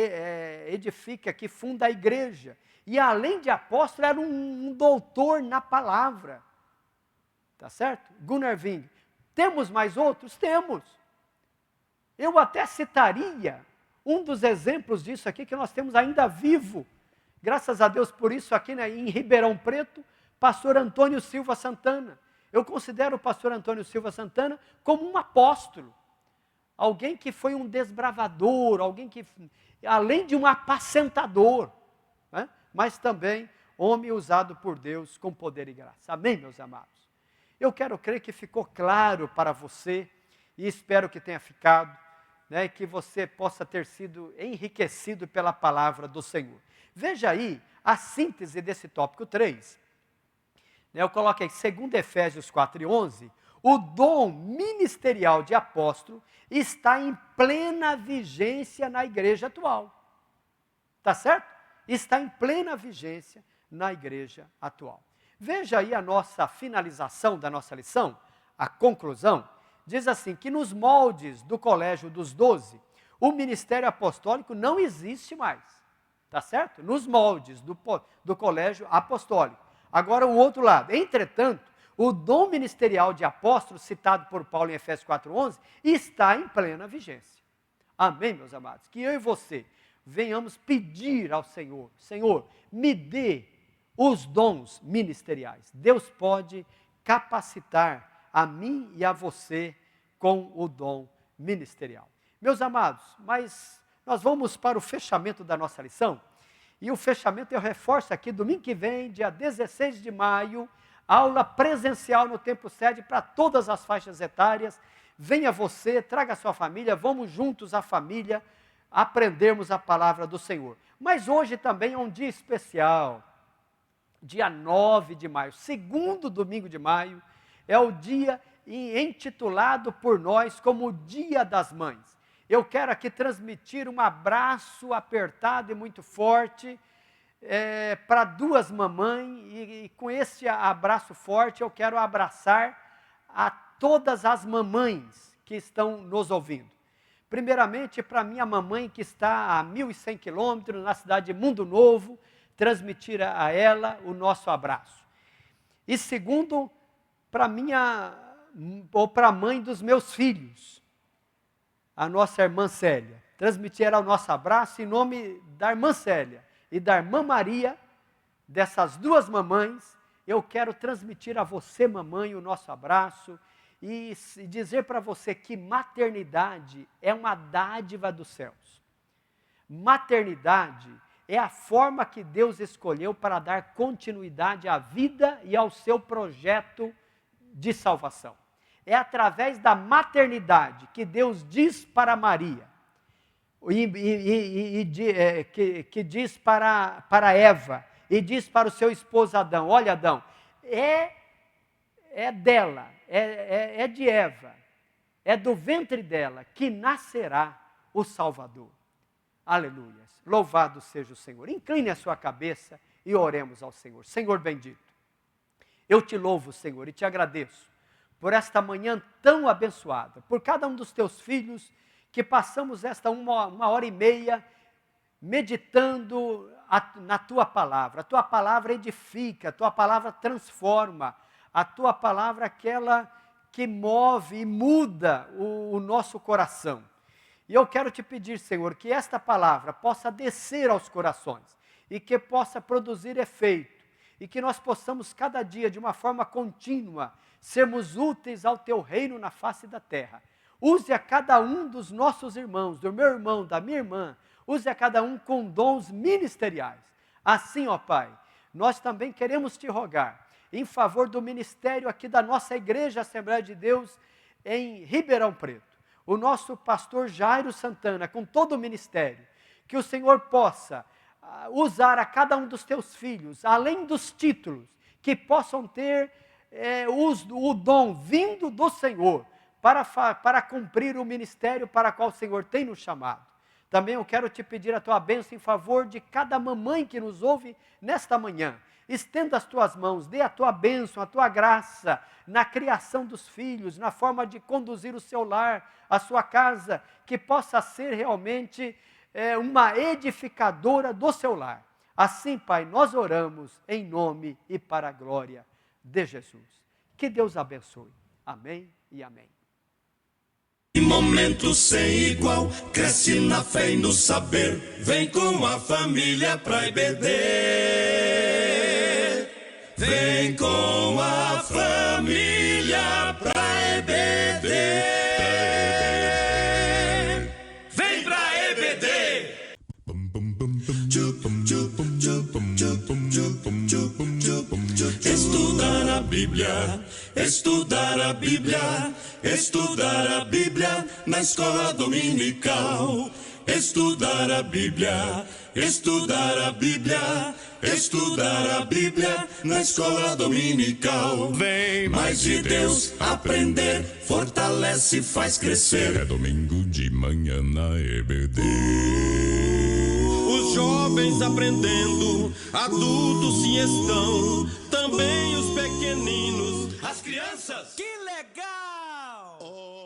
edifica, aqui funda a igreja. E além de apóstolo, era um doutor na palavra. Tá certo? Gunnar Wingre. Temos mais outros? Temos. Eu até citaria um dos exemplos disso aqui, que nós temos ainda vivo. Graças a Deus por isso aqui, né, em Ribeirão Preto, pastor Antônio Silva Santana. Eu considero o pastor Antônio Silva Santana como um apóstolo. Alguém que foi um desbravador, alguém que, além de um apacentador, né, mas também homem usado por Deus com poder e graça. Amém, meus amados? Eu quero crer que ficou claro para você, e espero que tenha ficado, né, que você possa ter sido enriquecido pela palavra do Senhor. Veja aí a síntese desse tópico 3. Eu coloquei 2 Efésios 4:11, o dom ministerial de apóstolo está em plena vigência na igreja atual. Tá certo? Está em plena vigência na igreja atual. Veja aí a nossa finalização da nossa lição, a conclusão. Diz assim, que nos moldes do colégio dos 12, o ministério apostólico não existe mais. Tá certo? Nos moldes do colégio apostólico. Agora o outro lado. Entretanto, o dom ministerial de apóstolo, citado por Paulo em Efésios 4:11, está em plena vigência. Amém, meus amados? Que eu e você venhamos pedir ao Senhor, Senhor, me dê os dons ministeriais. Deus pode capacitar a mim e a você com o dom ministerial. Meus amados, mas nós vamos para o fechamento da nossa lição. E o fechamento eu reforço aqui, domingo que vem, dia 16 de maio, aula presencial no Templo Sede para todas as faixas etárias. Venha você, traga a sua família, vamos juntos, a família, aprendermos a palavra do Senhor. Mas hoje também é um dia especial, dia 9 de maio, segundo domingo de maio, é o dia intitulado por nós como o Dia das Mães. Eu quero aqui transmitir um abraço apertado e muito forte para duas mamães, e com esse abraço forte eu quero abraçar a todas as mamães que estão nos ouvindo. Primeiramente, para minha mamãe que está a 1.100 quilômetros, na cidade de Mundo Novo, transmitir a ela o nosso abraço. E segundo, para a mãe dos meus filhos, a nossa irmã Célia. Transmitir o nosso abraço em nome da irmã Célia e da irmã Maria, dessas duas mamães. Eu quero transmitir a você, mamãe, o nosso abraço e dizer para você que maternidade é uma dádiva dos céus. Maternidade é a forma que Deus escolheu para dar continuidade à vida e ao seu projeto de salvação. É através da maternidade que Deus diz para Maria, que diz para Eva, e diz para o seu esposo Adão: olha, Adão, é dela, é de Eva, é do ventre dela que nascerá o Salvador. Aleluia. Louvado seja o Senhor. Incline a sua cabeça e oremos ao Senhor. Senhor bendito, eu te louvo, Senhor, e te agradeço por esta manhã tão abençoada, por cada um dos teus filhos, que passamos esta uma hora e meia meditando na tua palavra. A tua palavra edifica, a tua palavra transforma, a tua palavra é aquela que move e muda o nosso coração. E eu quero te pedir, Senhor, que esta palavra possa descer aos corações e que possa produzir efeito e que nós possamos cada dia, de uma forma contínua, sermos úteis ao teu reino na face da terra. Use a cada um dos nossos irmãos, do meu irmão, da minha irmã, use a cada um com dons ministeriais. Assim, ó Pai, nós também queremos te rogar em favor do ministério aqui da nossa Igreja Assembleia de Deus em Ribeirão Preto. O nosso pastor Jairo Santana, com todo o ministério, que o Senhor possa usar a cada um dos teus filhos, além dos títulos, que possam ter o dom vindo do Senhor, para cumprir o ministério para o qual o Senhor tem nos chamado. Também eu quero te pedir a tua bênção em favor de cada mamãe que nos ouve nesta manhã. Estenda as tuas mãos, dê a tua bênção, a tua graça na criação dos filhos, na forma de conduzir o seu lar, a sua casa, que possa ser realmente uma edificadora do seu lar. Assim, Pai, nós oramos em nome e para a glória de Jesus. Que Deus abençoe. Amém e amém. Em momentos sem igual, cresce na fé e no saber, vem com a família pra EBD. Vem com a família pra EBD. Vem pra EBD. Estudar a Bíblia, estudar a Bíblia, estudar a Bíblia na escola dominical. Estudar a Bíblia, estudar a Bíblia, estudar a Bíblia na escola dominical. Vem mais de Deus aprender, fortalece e faz crescer. É domingo de manhã na EBD. Os jovens aprendendo, adultos se estão, também os pequeninos, as crianças. Que legal!